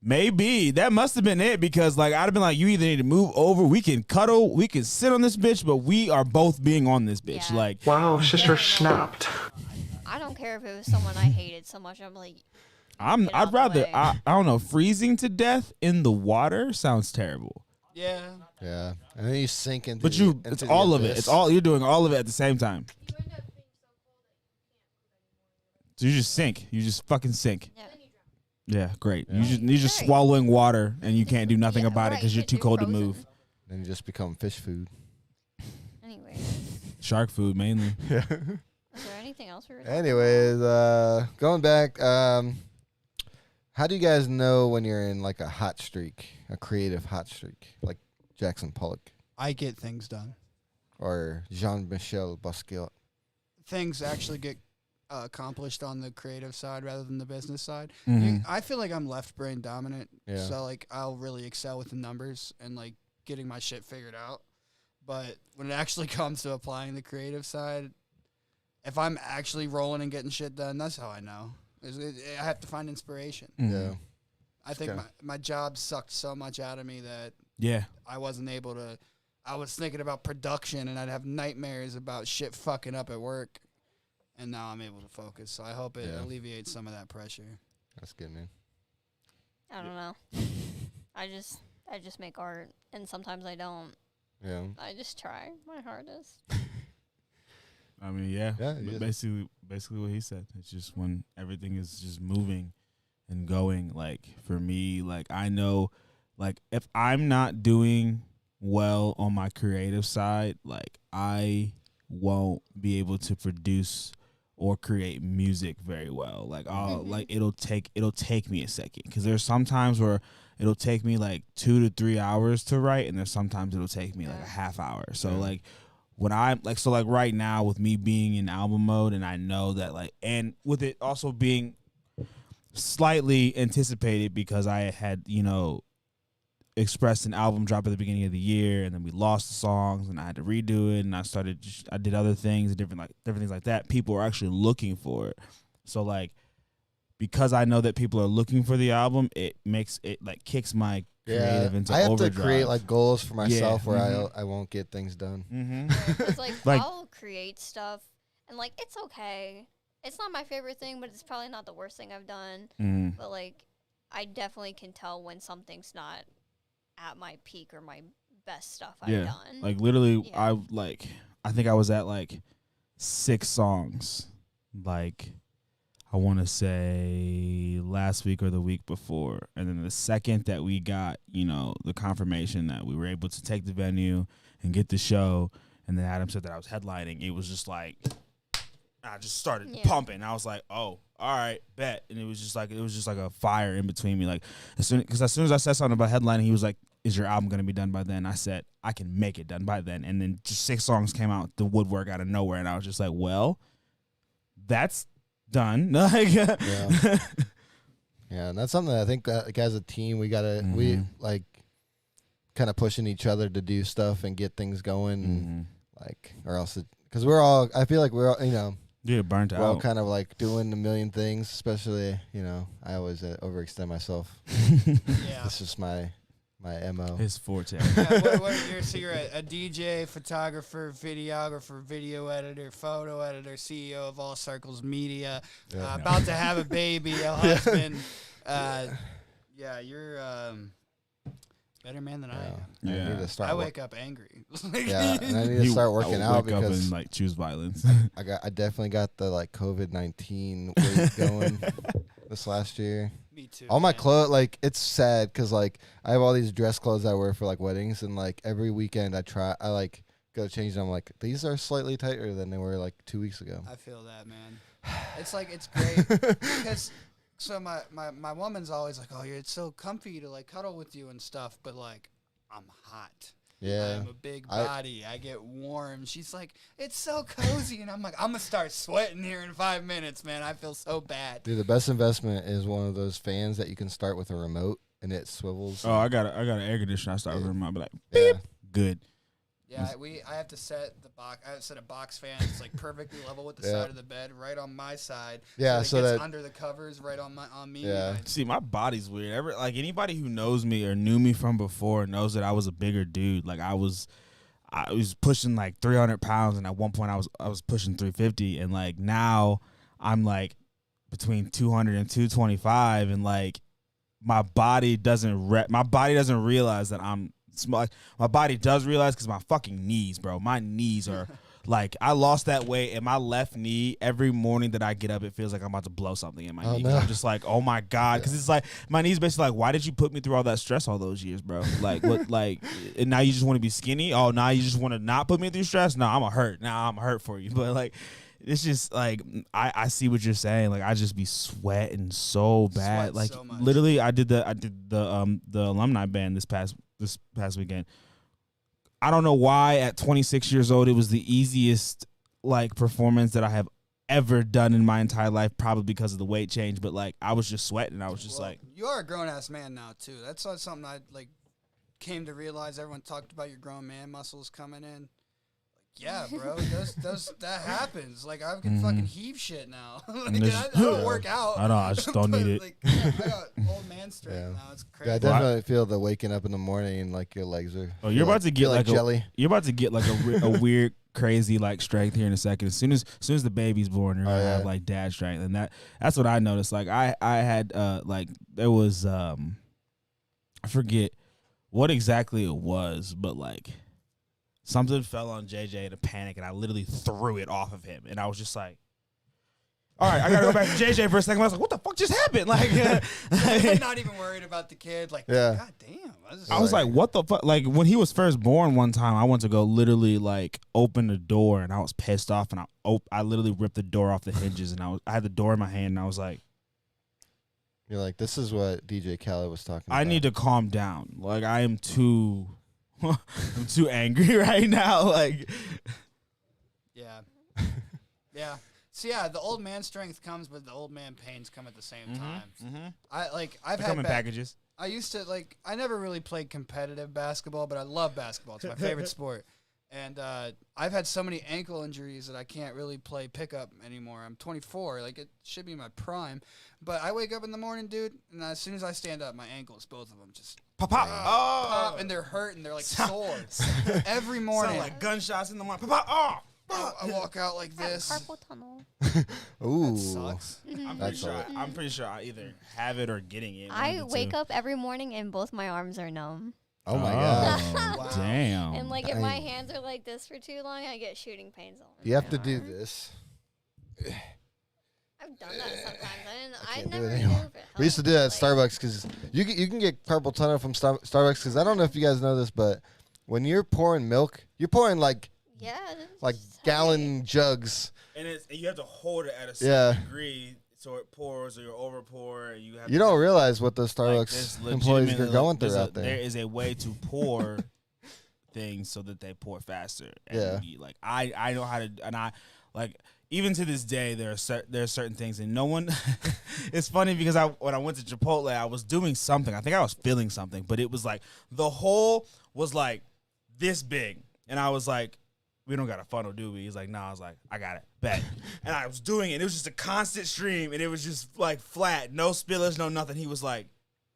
Maybe that must have been it because like I'd have been like, you either need to move over, we can cuddle, we can sit on this bitch, but we are both being on this bitch. Yeah. Like, Wow, sister snapped. I don't care if it was someone I hated so much. I'm like, get out I'd the rather way. I don't know, freezing to death in the water sounds terrible. Yeah. Yeah, and then you sink into. But it's all of it. It's all you're doing all of it at the same time. You end up being so cold that So you just sink. You just fucking sink. Yeah. Yeah, great. Yeah. You're just Great. swallowing water and you can't do nothing Yeah, about it because you're right, too you're cold to frozen. move. Then you just become fish food. Anyway, Shark food mainly. is there anything else we were talking Anyways, going back, how do you guys know when you're in like a hot streak, a creative hot streak, like Jackson Pollock I get things done. or Jean-Michel Basquiat? Things actually get accomplished on the creative side rather than the business side. Mhm. I feel like I'm left brain dominant, Yeah. so like I'll really excel with the numbers and like getting my shit figured out. But when it actually comes to applying the creative side, if I'm actually rolling and getting shit done, that's how I know. I have to find inspiration. Mhm. Yeah. I think Okay. my job sucked so much out of me that Yeah. I wasn't able to. I was thinking about production and I'd have nightmares about shit fucking up at work. And now I'm able to focus. So I hope it Yeah. alleviates some of that pressure. That's good, man. I don't know. I just make art, and sometimes I don't. Yeah. I just try my hardest. I mean, yeah. Yeah, But yeah. basically what he said. It's just when everything is just moving and going. Like for me, like I know, like if I'm not doing well on my creative side, like I won't be able to produce or create music very well. Like I'll like it'll take me a second because there's some times where it'll take me like 2 to 3 hours to write, and there's sometimes it'll take me like a half hour. So Yeah. like when I'm like like right now with me being in album mode, and I know that like, and with it also being slightly anticipated because I had expressed an album drop at the beginning of the year, and then we lost the songs, and I had to redo it, and I did other things, different things like that. People are actually looking for it, so like because I know that people are looking for the album, it makes it like kicks my creative into I have overdrive. to create like goals for myself where mhm. I won't get things done. Mm-hmm. It's like, Like- I'll create stuff, and like it's okay. It's not my favorite thing, but it's probably not the worst thing I've done. Mm. But like, I definitely can tell when something's not at my peak or my best stuff I've Yeah, done. like literally, Yeah. I think I was at like 6 songs, like I want to say last week or the week before, and then the second that we got, the confirmation that we were able to take the venue and get the show, and then Adam said that I was headlining, it was just like I just started Yeah. pumping. I was like, oh, all right, bet, and it was just like a fire in between me, like as soon as I said something about headlining, he was like, is your album gonna be done by then? I said I can make it done by then, and then just 6 songs came out the woodwork out of nowhere, and I was just like, well, that's done. Like, Yeah. Yeah, and that's something that I think like as a team we gotta we Mhm. like kind of pushing each other to do stuff and get things going, and, like or else because I feel like we're all Yeah, burnt we're all out. kind of like doing a million things, especially I always overextend myself. Yeah. This is my MO. His forte. So you're a DJ, photographer, videographer, video editor, photo editor, CEO of All Circles Media, Yeah. about to have a baby, a husband. Yeah, you're better man than I am. I Yeah. need to start. I wake up angry. Yeah, and I need to start working out wake up because and like choose violence. I definitely got the like COVID-19 weight going this last year. Me too. All my man. clothes, like it's sad because like I have all these dress clothes I wear for like weddings, and like every weekend I like go change them. I'm like, these are slightly tighter than they were like 2 weeks ago. I feel that, man. It's like it's great because so my woman's always like, oh, it's so comfy to like cuddle with you and stuff, but like I'm hot. Yeah. I'm a big body. I get warm. She's like, it's so cozy, and I'm like, I'm gonna start sweating here in 5 minutes, man. I feel so bad. Dude, the best investment is one of those fans that you can start with a remote and it swivels. Oh, I got an air conditioner. I start with my be like, Yeah. good. Yeah, I have to set the box. I have to set a box fan. It's like perfectly level with the Yeah. side of the bed, right on my side. Yeah, so so it gets that- under the covers, right on me. Yeah. See, my body's weird. Like anybody who knows me or knew me from before knows that I was a bigger dude. Like I was pushing like 300 pounds, and at one point I was pushing 350, and like now I'm like between 200 and 225, and like my body doesn't realize that I'm small. My body does realize because my fucking knees, bro. My knees are. Like, I lost that weight, and my left knee, every morning that I get up, it feels like I'm about to blow something in my knee. 'Cause no. I'm just like, oh, my God. Because it's like, my knee's basically like, why did you put me through all that stress all those years, bro? Like, what, like, and now you just want to be skinny? Oh, now you just want to not put me through stress? No, I'm a hurt. Now I'm a hurt for you. But, like, it's just, like, I see what you're saying. Like, I just be sweating so bad. Sweat Like, so much. literally, I did the alumni band this past weekend. I don't know why at 26 years old it was the easiest like performance that I have ever done in my entire life, probably because of the weight change. But like I was just sweating. I was just like, you are a grown ass man now too. That's not something I like came to realize. Everyone talked about your grown man muscles coming in. Yeah, bro, that happens. Like I can fucking heave shit now. Like, I don't work out. I know, I just don't need it. Like, I got old man strength Yeah. now. It's crazy. Yeah, I definitely feel the waking up in the morning and like your legs are. oh, you're about to get like jelly. You're about to get like a weird, crazy like strength here in a second. As soon as the baby's born, you're gonna have like dad strength, and that's what I noticed. Like I had like there was I forget what exactly it was, but like. Something fell on JJ in a panic, and I literally threw it off of him. And I was just like, all right, I got to go back to JJ for a second. I was like, what the fuck just happened? Like, I'm not even worried about the kid. Like, Yeah. God damn. I was like, what the fuck? Like, when he was first born one time, I went to go literally, like, open the door, and I was pissed off, and I literally ripped the door off the hinges, and I had the door in my hand, and I was like, You're like, this is what DJ Khaled was talking about. I need to calm down. Like, I am too... I'm too angry right now. Like, yeah. Yeah. So, yeah, the old man strength comes, but the old man pains come at the same time. I've they come had in packages. I used to, like, I never really played competitive basketball, but I love basketball. It's my favorite sport. And I've had so many ankle injuries that I can't really play pickup anymore. I'm 24. Like, it should be my prime. But I wake up in the morning, dude, and as soon as I stand up, my ankles, both of them, just Pop. pop, and they're hurting. They're like sore. Every morning. Sound like gunshots in the morning. Pop. I walk out like this. Carpal tunnel. Ooh. That sucks. I'm pretty sure I either have it or getting it. I wake up every morning and both my arms are numb. Oh my god. Wow. Damn. And like if my hands are like this for too long, I get shooting pains all over You have my to do arm. this. I've done that sometimes. I Can't do never it knew anymore. if it We used to helped, do that at like- Starbucks because you can get carpal tunnel from Starbucks because I don't know if you guys know this, but when you're pouring milk, you're pouring like Yeah. it's like just gallon jugs. And you have to hold it at a Yeah. certain degree so it pours or you over pour. And you have You to don't realize what those like, Starbucks there's employees are legitimately, going there's through a- out there. There is a way to pour things so that they pour faster. And Yeah. like I know how to, and I like even to this day there are certain things, and no one. It's funny because when I went to Chipotle, I was doing something. I think I was feeling something, but it was like the hole was like this big, and I was like, we don't got a funnel, do we? He's like, no. I was like, I got it, bet. And I was doing it. It was just a constant stream, and it was just like flat, no spillage, no nothing. He was like,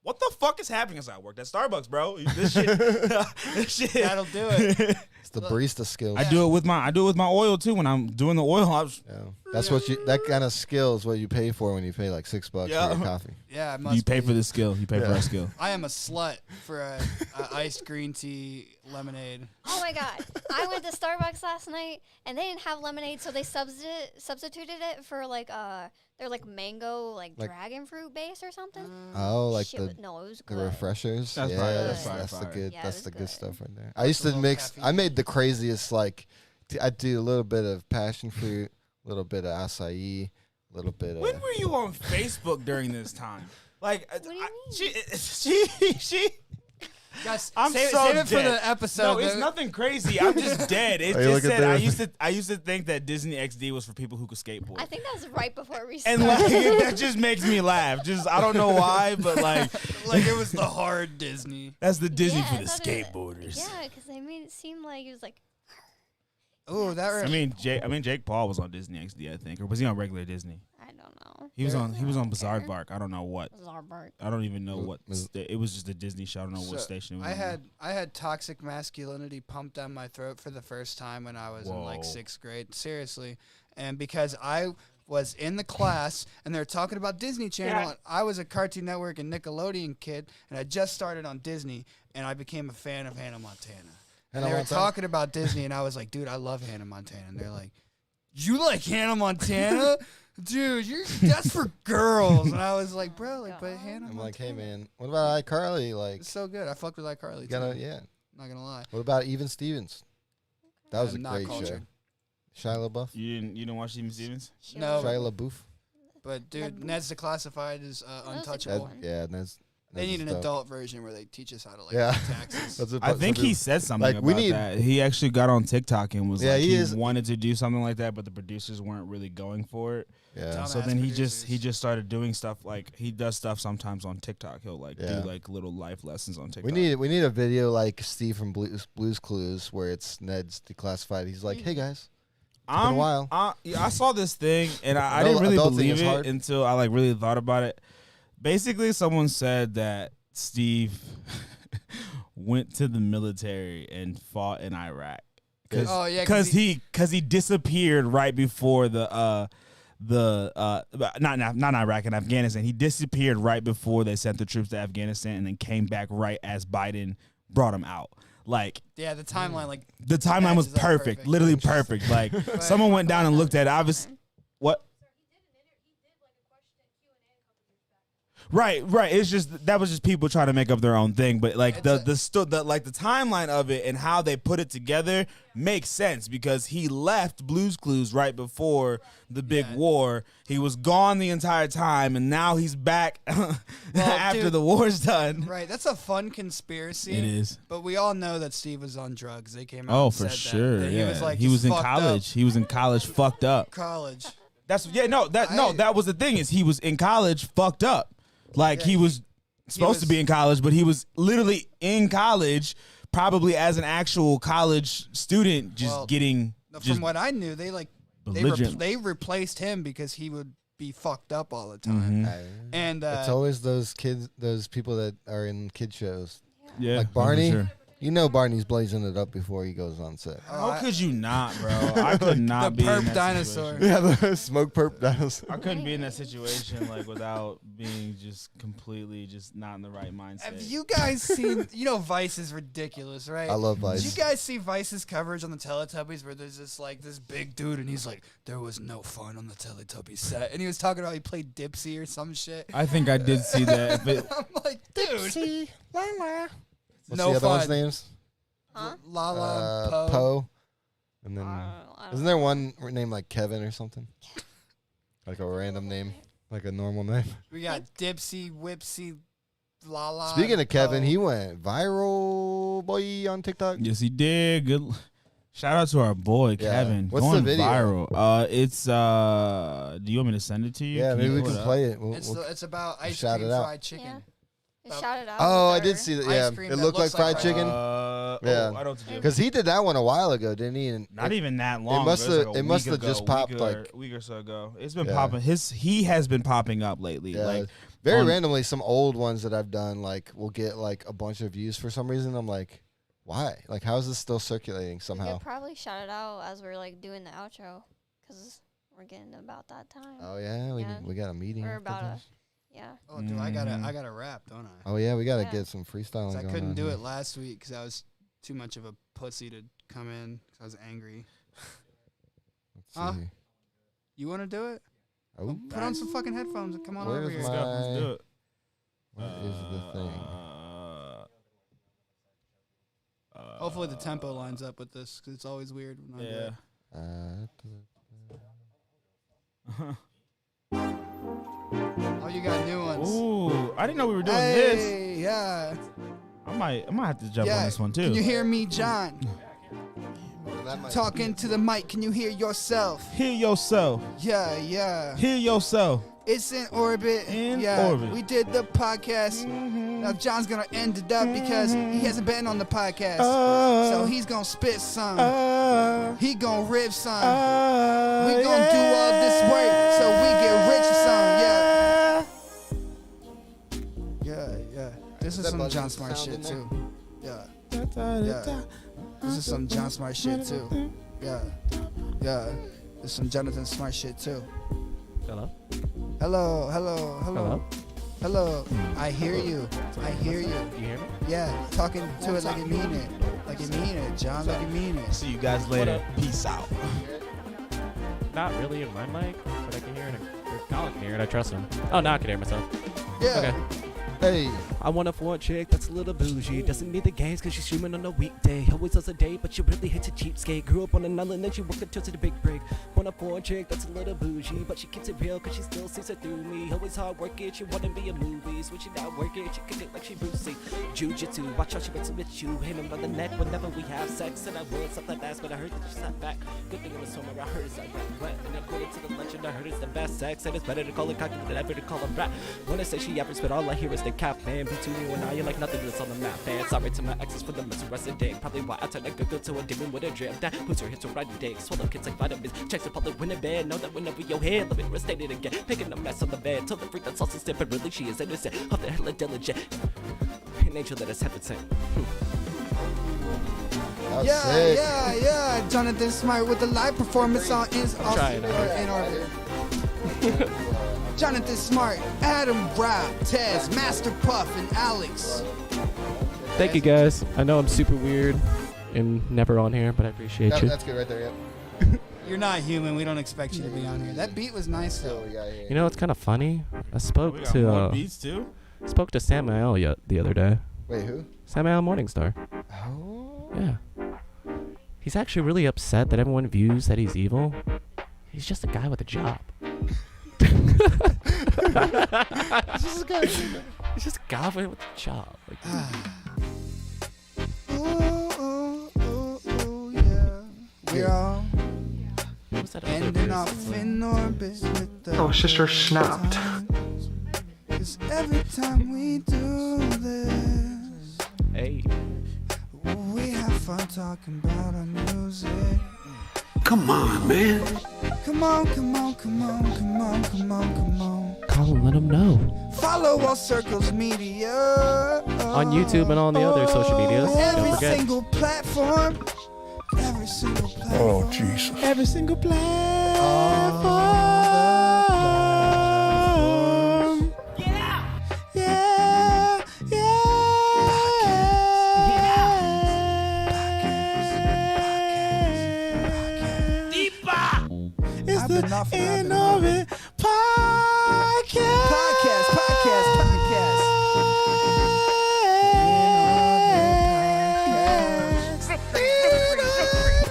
what the fuck is happening? I was like, I worked at Starbucks, bro. This shit. That'll do it. It's the barista skills. I do it with my oil too. When I'm doing the oil, Yeah. That's what that kind of skill is what you pay for when you pay like $6 for Yeah. your coffee. Yeah, it must you pay be. for the skill. You pay for Yeah. our skill. I am a slut for a iced green tea lemonade. Oh my god! I went to Starbucks last night and they didn't have lemonade, so they substituted it for like they're like mango like dragon fruit base or something. Oh, like Shit, the no, it was the good. refreshers. That's yeah, fire, that's, that's that's the fire. good. Yeah, it that's was the good good. stuff right there. I used to little mix. I caffeine. made the craziest like. I do a little bit of passion fruit, a little bit of acai, a little bit of. When were you on Facebook during this time? Like, What do you mean? she Guys, I'm save so it for dead. the episode. No, it's nothing crazy. I'm just dead. It's Oh, you just look at said that. I used to think that Disney XD was for people who could skateboard. I think that was right before we And started. like that just makes me laugh. Just I don't know why, but like like it was the hard Disney. that's the Disney Yeah, for I the thought it- skateboarders. Yeah, because they made it seem like it was like. Oh, that. I mean, Jake Paul was on Disney XD, I think, or was he on regular Disney? I don't know. He was on Bizarre care. Bark. I don't know what. Zarbark. I don't even know what. Was- It was just a Disney show. I don't know what So, station. It was I had toxic masculinity pumped down my throat for the first time when I was in like Whoa. 6th grade. Seriously, and because I was in the class and they were talking about Disney Channel, and I was a Cartoon Network and Nickelodeon kid, and I just started on Disney, and I became a fan of Hannah Montana. And they were talking about Disney, and I was like, dude, I love Hannah Montana. And they're like, you like Hannah Montana? Dude, that's for girls. And I was like, bro, like, but Hannah I'm Montana. like, hey man, what about iCarly? Like, It's so good. I fucked with iCarly, you too. gotta, yeah. Not gonna lie. What about Even Stevens? That was a I'm not great cultured. show. Shia LaBeouf. You didn't watch Steven Stevens? No. Shia LaBeouf. But dude, That- Ned's Declassified is was a untouchable. good one. Yeah, that's. They need an dope. adult version where they teach us how to like Yeah. pay taxes. That's I think he said something Like, about we need- that. He actually got on TikTok and was Yeah, like he he is- wanted to do something like that, but the producers weren't really going for it. Yeah. Dumb. So Dumbass then he producers. just started doing stuff like he does stuff sometimes on TikTok. He'll like Yeah. do like little life lessons on TikTok. We need a video like Steve from Blue's Clues where it's Ned's Declassified. He's like, hey guys, been a while. Yeah, I saw this thing and I Adult- didn't really adulting believe is it hard. until I like really thought about it. Basically, someone said that Steve went to the military and fought in Iraq. Oh, yeah, 'cause because he disappeared right before not Iraq and Afghanistan. He disappeared right before they sent the troops to Afghanistan and then came back right as Biden brought him out. Like Yeah, the timeline, like the timeline was matches up perfect, literally perfect. Like someone went down and looked at it. Obviously, what? Right. It's just that was just people trying to make up their own thing, but like the timeline of it and how they put it together makes sense because he left Blue's Clues right before the big war. He was gone the entire time, and now he's back after dude, the war's done. right. That's a fun conspiracy. It is. But we all know that Steve was on drugs. They came out. Oh, and for said sure. That he Yeah, was like he was just in fucked up. college. He was in college, fucked up. College. That was the thing is he was in college, fucked up. Like Yeah, he was supposed to was- be in college, but he was literally in college, probably as an actual college student, just Well, getting From just what I knew, they belligerent. they replaced him because he would be fucked up all the time. Mhm. And It's always those kids, those people that are in kid shows. Yeah, Like for Barney. sure. You know Barney's blazing it up before he goes on set. How could you not, bro? I could not the be in perp that dinosaur. situation. Yeah, the smoke perp dinosaur. I couldn't be in that situation like without being just completely just not in the right mindset. Have you guys seen? You know, Vice is ridiculous, right? I love Did Vice. you guys see Vice's coverage on the Teletubbies where there's this big dude and he's like, there was no fun on the Teletubbies set, and he was talking about he played Dipsy or some shit. I think I did see that. But I'm like, dude, What's no the other one's fun. names? Huh? Lala, Poe. Poe. And then I don't isn't there one named like Kevin or something? Like a random name, like a normal name. We got Dipsy, Whipsy, Lala. Speaking of Kevin, Poe. he went viral boy on TikTok. yes, he did. Good. Shout out to our boy Yeah. Kevin. What's the Going video? viral. It's Do you want me to send it to you? Yeah, Can maybe you we pull can up? play it. It's about ice shout cream it out. fried chicken. Yeah. It About- shouted out. Oh, I with did her- see that. ice Yeah, cream it that looked like looks like fried chicken. Yeah. I don't know what to do. Because he did that one a while ago, didn't he? And Not even that long. must ago. have- Like a it must week have just ago, popped, week or- like- a week or so ago. It's been Yeah. popping. He has been popping up lately. Yeah, Like very on- randomly, some old ones that I've done like will get like a bunch of views for some reason. I'm like, why? Like, how is this still circulating We somehow? could probably shout it out as we're like doing the outro because we're getting about that time. Oh yeah, Yeah. we got a meeting. We're after about a this. yeah. Oh, dude, I gotta rap, don't I? Oh yeah, we gotta Yeah. get some freestyling. 'Cause I going couldn't on do here. it last week because I was too much of a pussy to come in 'cause I was angry. Let's Huh? see. You want to do it? Oh, Put on some fucking headphones and come on Where's over here. let's go. Let's do my- it. what is the thing? Hopefully the tempo lines up with this because it's always weird when I do Yeah. it. Oh, you got new ones. Ooh, I didn't know we were doing this. Hey, yeah. I might have to jump Yeah. on this one Can you too. hear me, John? That might- Talking to the mic. Can you hear yourself? Hear yourself. Yeah, yeah. Hear yourself. It's in orbit. In yeah, orbit. we did the podcast. Now John's gonna end it up because he hasn't been on the podcast, so he's gonna spit some. He gonna rip some. We gonna do all this work so we get rich or something. Yeah, yeah. This is That some buzzer John Smart sound in shit there? too. Yeah, yeah. This is some John Smart shit too. Yeah, yeah. This is some Jonathan Smart shit too. Hello? Hello, hello, hello. Hello? Hello, I hear you. I hear you. You hear me? Yeah, talking to it like you mean it. Like you mean it, John, like you mean it. See you guys later. Peace out. Not really in my mic, but I can hear it. Colin can hear it. I trust him. Oh, now I can hear myself. Yeah. Okay. Hey, I want a foreign chick that's a little bougie. Doesn't need the games cause she's streaming on a weekday. Always does a date, but she really hits a cheapskate. Grew up on an island, then she worked until to the big break. Want a foreign chick that's a little bougie, but she keeps it real cause she still sees it through me. Always hard working, she wanna be in movies. When she not working, she kick it like she Brucey. Jiu-jitsu, watch how she makes it with you. Hit him by the neck whenever we have sex. And I would something fast, but I heard that she sat back. Good thing it was summer, I heard it's like wet. And according to the legend, I heard it's the best sex. And it's better to call it cocky than ever to call it rap. When I say she average, but all I hear is the cap, man. Between you and I, you're like nothing that's on the map, man. Sorry to my exes for the misunderstanding. Probably why I turned a good girl to a demon with a drip. That puts her hits to ride the dick. Swallow kids like vitamins. Checks the public winning bed. Know that whenever your head, let me restate it again. Picking a mess on the bed. Tell the freak that saucy stiff, but really she is innocent. Of the hella diligent. An angel that is heaven sent. that's Yeah, sick. yeah, yeah. Jonathan Smart with the live performance on in trying, in orbit. Jonathan Smart, Adam Brown, Tez, Master Puff, and Alex. Thank you guys. I know I'm super weird and never on here, but I appreciate you. That's good right there. Yep. You're not human. We don't expect you to be on here. That beat was nice So though. we got here. You know, it's kind of funny. I We spoke got more to beats too. Samael the other day. Wait, who? Samael Morningstar. Oh. Yeah. He's actually really upset that everyone views that he's evil. He's just a guy with a job. He's just a guy with a job. Like, Ooh, yeah. We're all what's that other ending verse? off It's like- in orbit with the Oh, sister snapped. Cause every time we do this, Hey. we have fun talking about our music. Come on, man. Come on, come on, come on, come on, come on, come on. Call and let him know. Follow all Circles Media On YouTube and all the other social medias. Every Don't forget. single platform. Every single platform. Oh, Jesus. Every single platform. Yeah, yeah. It's the In Orbit Podcast. Podcast.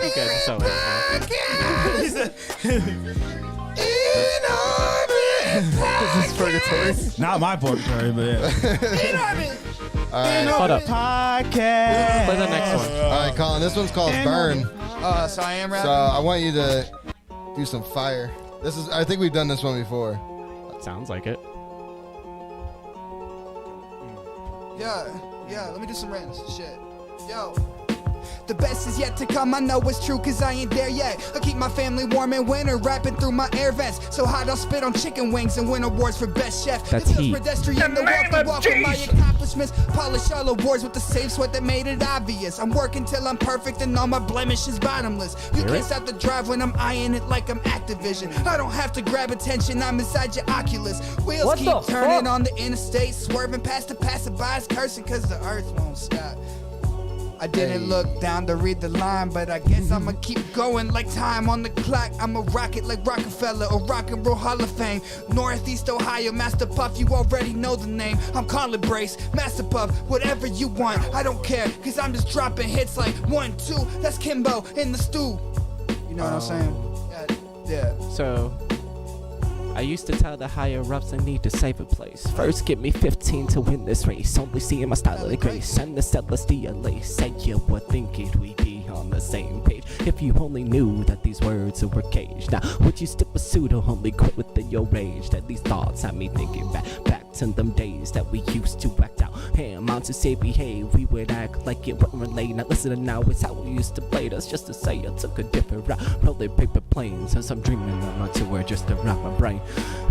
You guys are so This is purgatory. Not my purgatory, but yeah. All right. Hold up. Podcast. Play the next one. All right, Colin. This one's called Burn. So I am So rapping. I want you to do some fire. This is. I think we've done this one before. Sounds like it. Yeah, let me do some random shit. Yo. The best is yet to come, I know it's true cause I ain't there yet. I keep my family warm in winter, rapping through my air vents. So hot I'll spit on chicken wings and win awards for best chef. That's It feels heat. pedestrian to walk of my accomplishments. Polish all awards with the same sweat that made it obvious. I'm working till I'm perfect and all my blemishes bottomless. You Hear can't it? stop the drive when I'm eyeing it like I'm Activision. I don't have to grab attention, I'm inside your Oculus. Wheels keep turning on the interstate, swerving past the passerbys, cursing cause the earth won't stop. I didn't look down to read the line, but I guess I'ma keep going like time on the clock. I'm a rocket like Rockefeller, a rock and roll Hall of Fame. Northeast Ohio, Master Puff, you already know the name. I'm calling Brace, Master Puff, whatever you want. I don't care, cause I'm just dropping hits like 1, 2, that's Kimbo in the stew. You know what I'm saying? Yeah. So, I used to tell the higher ups I need to save a place. First give me 15 to win this race. Only seeing my style of the grace and the celestial lace. Say you would think it we'd be on the same page if you only knew that these words were caged. Now would you still pursue to only quit within your rage? That these thoughts had me thinking back to them days that we used to act out. Hey, I'm on to say behave. We would act like it wasn't relate. Now listen to now, it's how we used to play. That's just to say I took a different route. Rolling paper planes as I'm dreaming of my tour just to rock my brain.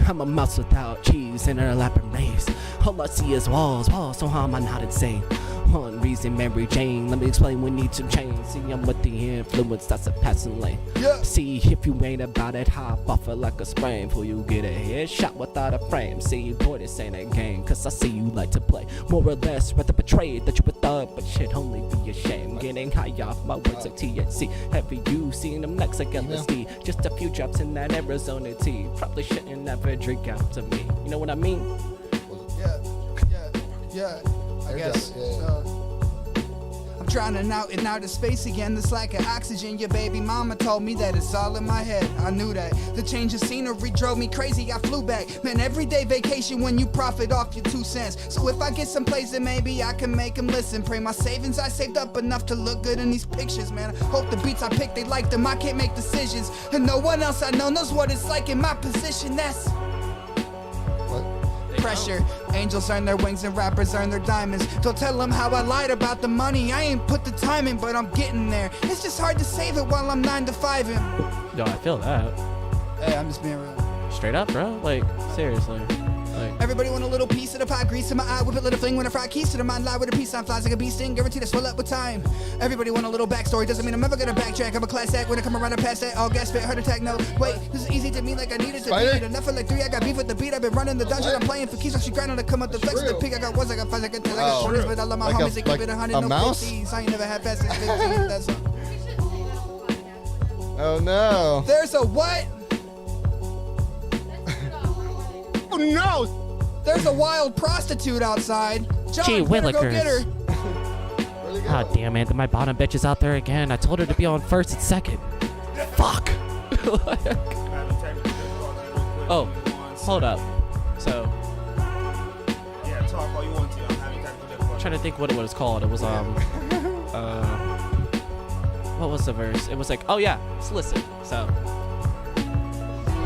I'm a mouse without cheese in an elaborate maze. All I see is walls, so how am I not insane? One reason, Mary Jane, let me explain, we need some change. See, I'm with the influence, that's a passing lane. Yeah. See, if you ain't about it, hop off it like a sprain. Before you get a headshot without a frame. See, boy, this ain't a game, cause I see you like to play. More or less, rather betrayed that you would thug, but shit only be a shame. Getting high off my words like THC. Have you seen them next like LSD? Just a few drops in that Arizona tea. Probably shouldn't ever drink out to me. You know what I mean? Yeah. I guess. I'm drowning out in outer space again. This lack of oxygen. Your baby mama told me that it's all in my head. I knew that. The change of scenery drove me crazy. I flew back. Man, everyday vacation when you profit off your 2 cents. So if I get someplace that maybe I can make them listen. Pray my savings I saved up enough to look good in these pictures, man. I hope the beats I pick, they like them. I can't make decisions. And no one else I know knows what it's like in my position. That's pressure. Angels earn their wings and rappers earn their diamonds. Don't tell them how I lied about the money. I ain't put the time in, but I'm getting there. It's just hard to save it while I'm 9 to 5 in. Yo, I feel that. Hey, I'm just being real. Straight up, bro. Like, seriously. Like, everybody want a little piece of the pie, grease in my eye, whip it, little fling when I fry keys to the mind, lie with a peace sign, flies like a bee sting, guaranteed to swell up with time. Everybody want a little backstory, doesn't mean I'm ever gonna backtrack. I'm a class act when I come around and pass that. All gas fit, heart attack, no. Wait, this is easy to me like I needed to beat it. Enough for like 3, I got beef with the beat. I've been running the dungeon, I'm playing for keys, so she grinding to come up the flex of the pig. I got ones, I got 5, I got 10, I got 20s, but I love my Like homies, they keep it 100, no mouse? 50s. I ain't never had fast as 15, that's Oh no. There's a what? Oh no. There's a wild prostitute outside. John, Gee better go get her. willikers. God damn it, my bottom bitch is out there again. I told her to be on first and second. Fuck. Oh, hold up. So, Yeah, talk all you want to. I'm having technical difficulties. I'm trying to think what it was called. It was, what was the verse? It was like, oh yeah, so listen. So,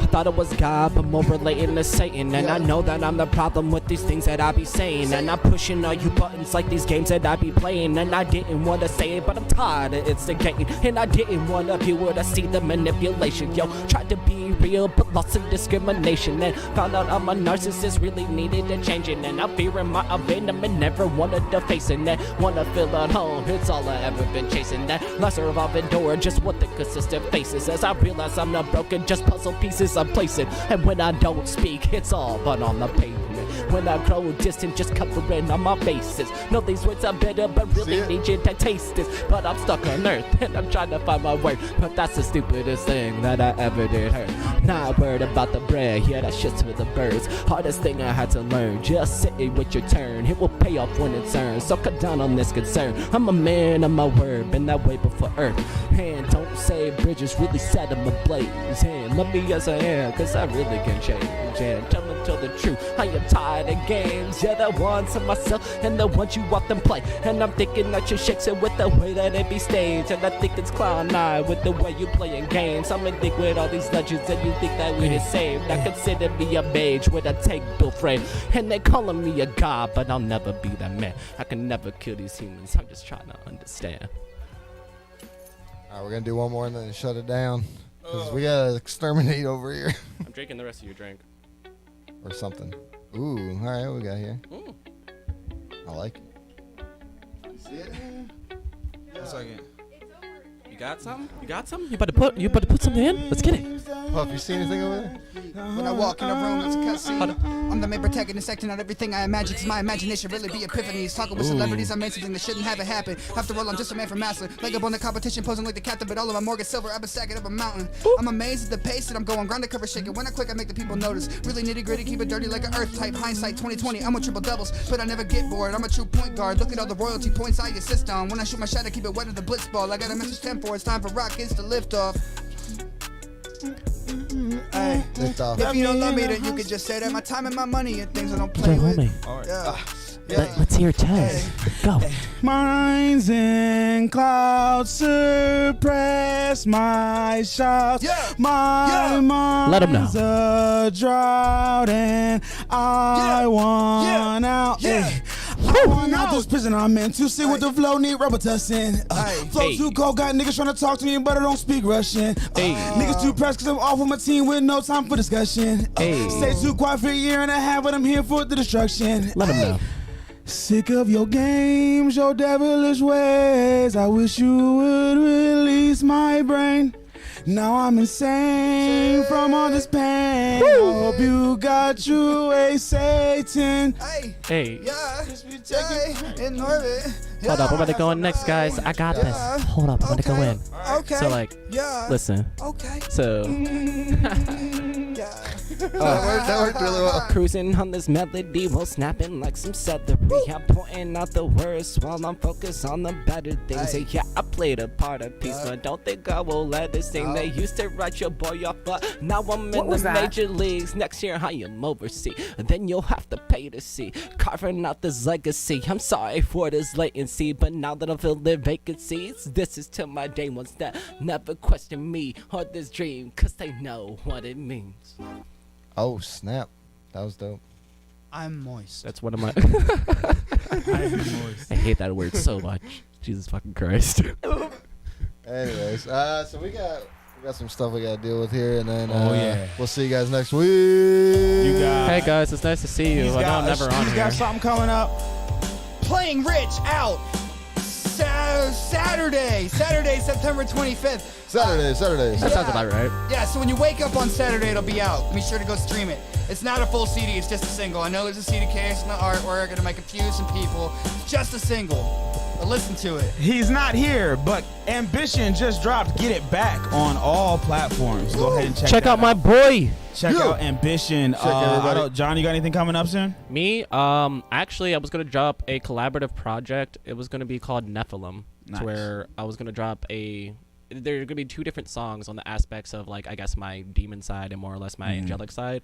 thought it was God, but more relating to Satan. And I know that I'm the problem with these things that I be saying. And I'm pushing all you buttons like these games that I be playing. And I didn't want to say it, but I'm tired of instigating. And I didn't want a viewer to see the manipulation. Yo, tried to be real, but lost in discrimination. And found out I'm a narcissist, really needed a changing. And I'm fearing my venom and never wanted to face it. And wanna feel at home, it's all I ever been chasing. That lesser revolving door, just what the consistent faces. As I realize I'm not broken, just puzzle pieces I'm placing. And when I don't speak, it's all but on the pavement. When I grow distant, just covering on my bases. Know these words are bitter, but really need you to taste this. But I'm stuck on earth, and I'm trying to find my way. But that's the stupidest thing that I ever did hurt. Not worried about the bread, yeah, that shit's for the birds. Hardest thing I had to learn, just sitting with your turn. It will pay off when it's earned, so cut down on this concern. I'm a man of my word, been that way before earth. And don't say bridges really set them ablaze. And love me as I am, cause I really can change. And tell the truth, I am tired of games. Yeah, the ones of myself and the ones you often play. And I'm thinking that you shakes it with the way that it be staged. And I think it's Clown 9 with the way you playing games. I'm in think with all these legends and you think that we is saved. I consider me a mage with a tank built frame. And they calling me a god, but I'll never be that man. I can never kill these humans, I'm just trying to understand. Alright, we're gonna do one more and then shut it down. Because we gotta exterminate over here. I'm drinking the rest of your drink. Or something. Ooh, alright, what we got here? Ooh. I like it. See it? One second. You got something? You got something? You about to put something in? Let's get it. Puff, you see anything over there? When I walk in a room, it's a cutscene. I'm the main protagonist, acting out everything I imagine. Cause my imagination really be epiphanies. Talking with celebrities, I made something that shouldn't have it happen. After all, I'm just a man from Massillon. Leg up on the competition, posing like the captain, but all of my Morgan silver, I've been stacking up a mountain. I'm amazed at the pace that I'm going, ground to cover shaking. When I quick, I make the people notice. Really nitty gritty, keep it dirty like an earth type. Hindsight 2020, I'm on triple doubles, but I never get bored. I'm a true point guard. Look at all the royalty points I assist on. When I shoot my shot, I keep it wet as the blitzball. I got a message 10 for it's time for rockets to lift off. Hey. Lift off. If you don't love me, then you can just say that my time and my money and things I don't Yo, play with. homie. Yeah. Let's hear Tez. Go. Minds in clouds suppress my shouts. Yeah. My mind's Let 'em know. a drought and I want out. Yeah. Ay. I want out this prison I'm in. To see what the flow need rubber tussin'. Ay. Flow Hey. too cold, got niggas trying to talk to me, but I don't speak Russian. Hey. Niggas too pressed cause I'm off with my team with no time for discussion. Hey. Stay too quiet for a year and a half, but I'm here for the destruction. Let him know. Sick of your games, your devilish ways. I wish you would release my brain. Now I'm insane from all this pain. I hope you got you a Satan. Hey. Hey. Yeah. In orbit. Hold up, I'm about to go in next, guys. I got this. Hold up, I'm gonna go in. Okay. So, like, yeah. listen. Okay. So, Yeah. That worked really well. Cruising on this melody while snapping like some celery. I'm pointing out the worst while I'm focused on the better things. Hey. And yeah, I played a part of peace, but don't think I will let it sing. Oh. They used to write your boy off, but now I'm in the major leagues. Next year I am overseas, and then you'll have to pay to see. Carving out this legacy. I'm sorry for this latency, but now that I'm filling vacancies, this is to my day ones that never question me or this dream, cause they know what it means. Oh snap, that was dope. I'm moist. that's one of my. I hate that word so much. Jesus fucking Christ. Anyways, so we got some stuff we gotta deal with here, and then Oh, yeah. we'll see you guys next week. You got. Hey guys, it's nice to see you. I know I'm never on he's here. got something coming up. Playing Rich out Saturday, September 25th. Saturday. That sounds about right. Yeah, so when you wake up on Saturday, it'll be out. Be sure to go stream it. It's not a full CD, it's just a single. I know there's a CD case and the artwork, and it might confuse some people. It's just a single. But listen to it. He's not here, but Ambition just dropped Get It Back on all platforms. Go ahead and check Check out that my boy. Check out Ambition. everybody. John, you got anything coming up soon? Me, actually, I was gonna drop a collaborative project. It was gonna be called Nephilim, Nice. where I was gonna drop a. There are gonna be 2 different songs on the aspects of, like, I guess my demon side and more or less my angelic side.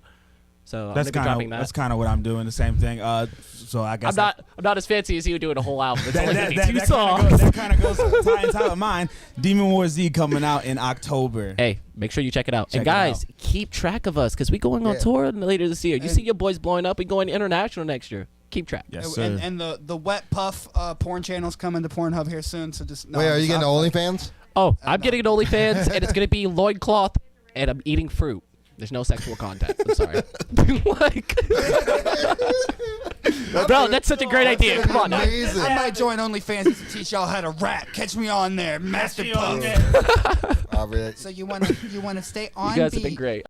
So I'm That's gonna be dropping kind that. that's kind of what I'm doing. The same thing. So I guess I'm not as fancy as you doing a whole album. It's only gonna be 2 that songs. kind of goes tie in tie with mine. Demon War Z coming out in October. Hey, make sure you check it out. Check and it guys, out. keep track of us because we going on Yeah. tour later this year. You see your boys blowing up. We going international next year. Keep track. Yes, sir. And the Wet Puff porn channel's coming to Pornhub here soon, so just... No, Wait, are just- you getting I'm- OnlyFans? Oh, I'm getting an OnlyFans, and it's gonna be loincloth, and I'm eating fruit. There's no sexual content. I'm sorry. Like, bro, that's such a great idea. Come on now. Amazing. I might join OnlyFans to teach y'all how to rap. Catch me on there, Master Puff. I'll be- So you wanna stay on You guys beat. have been great.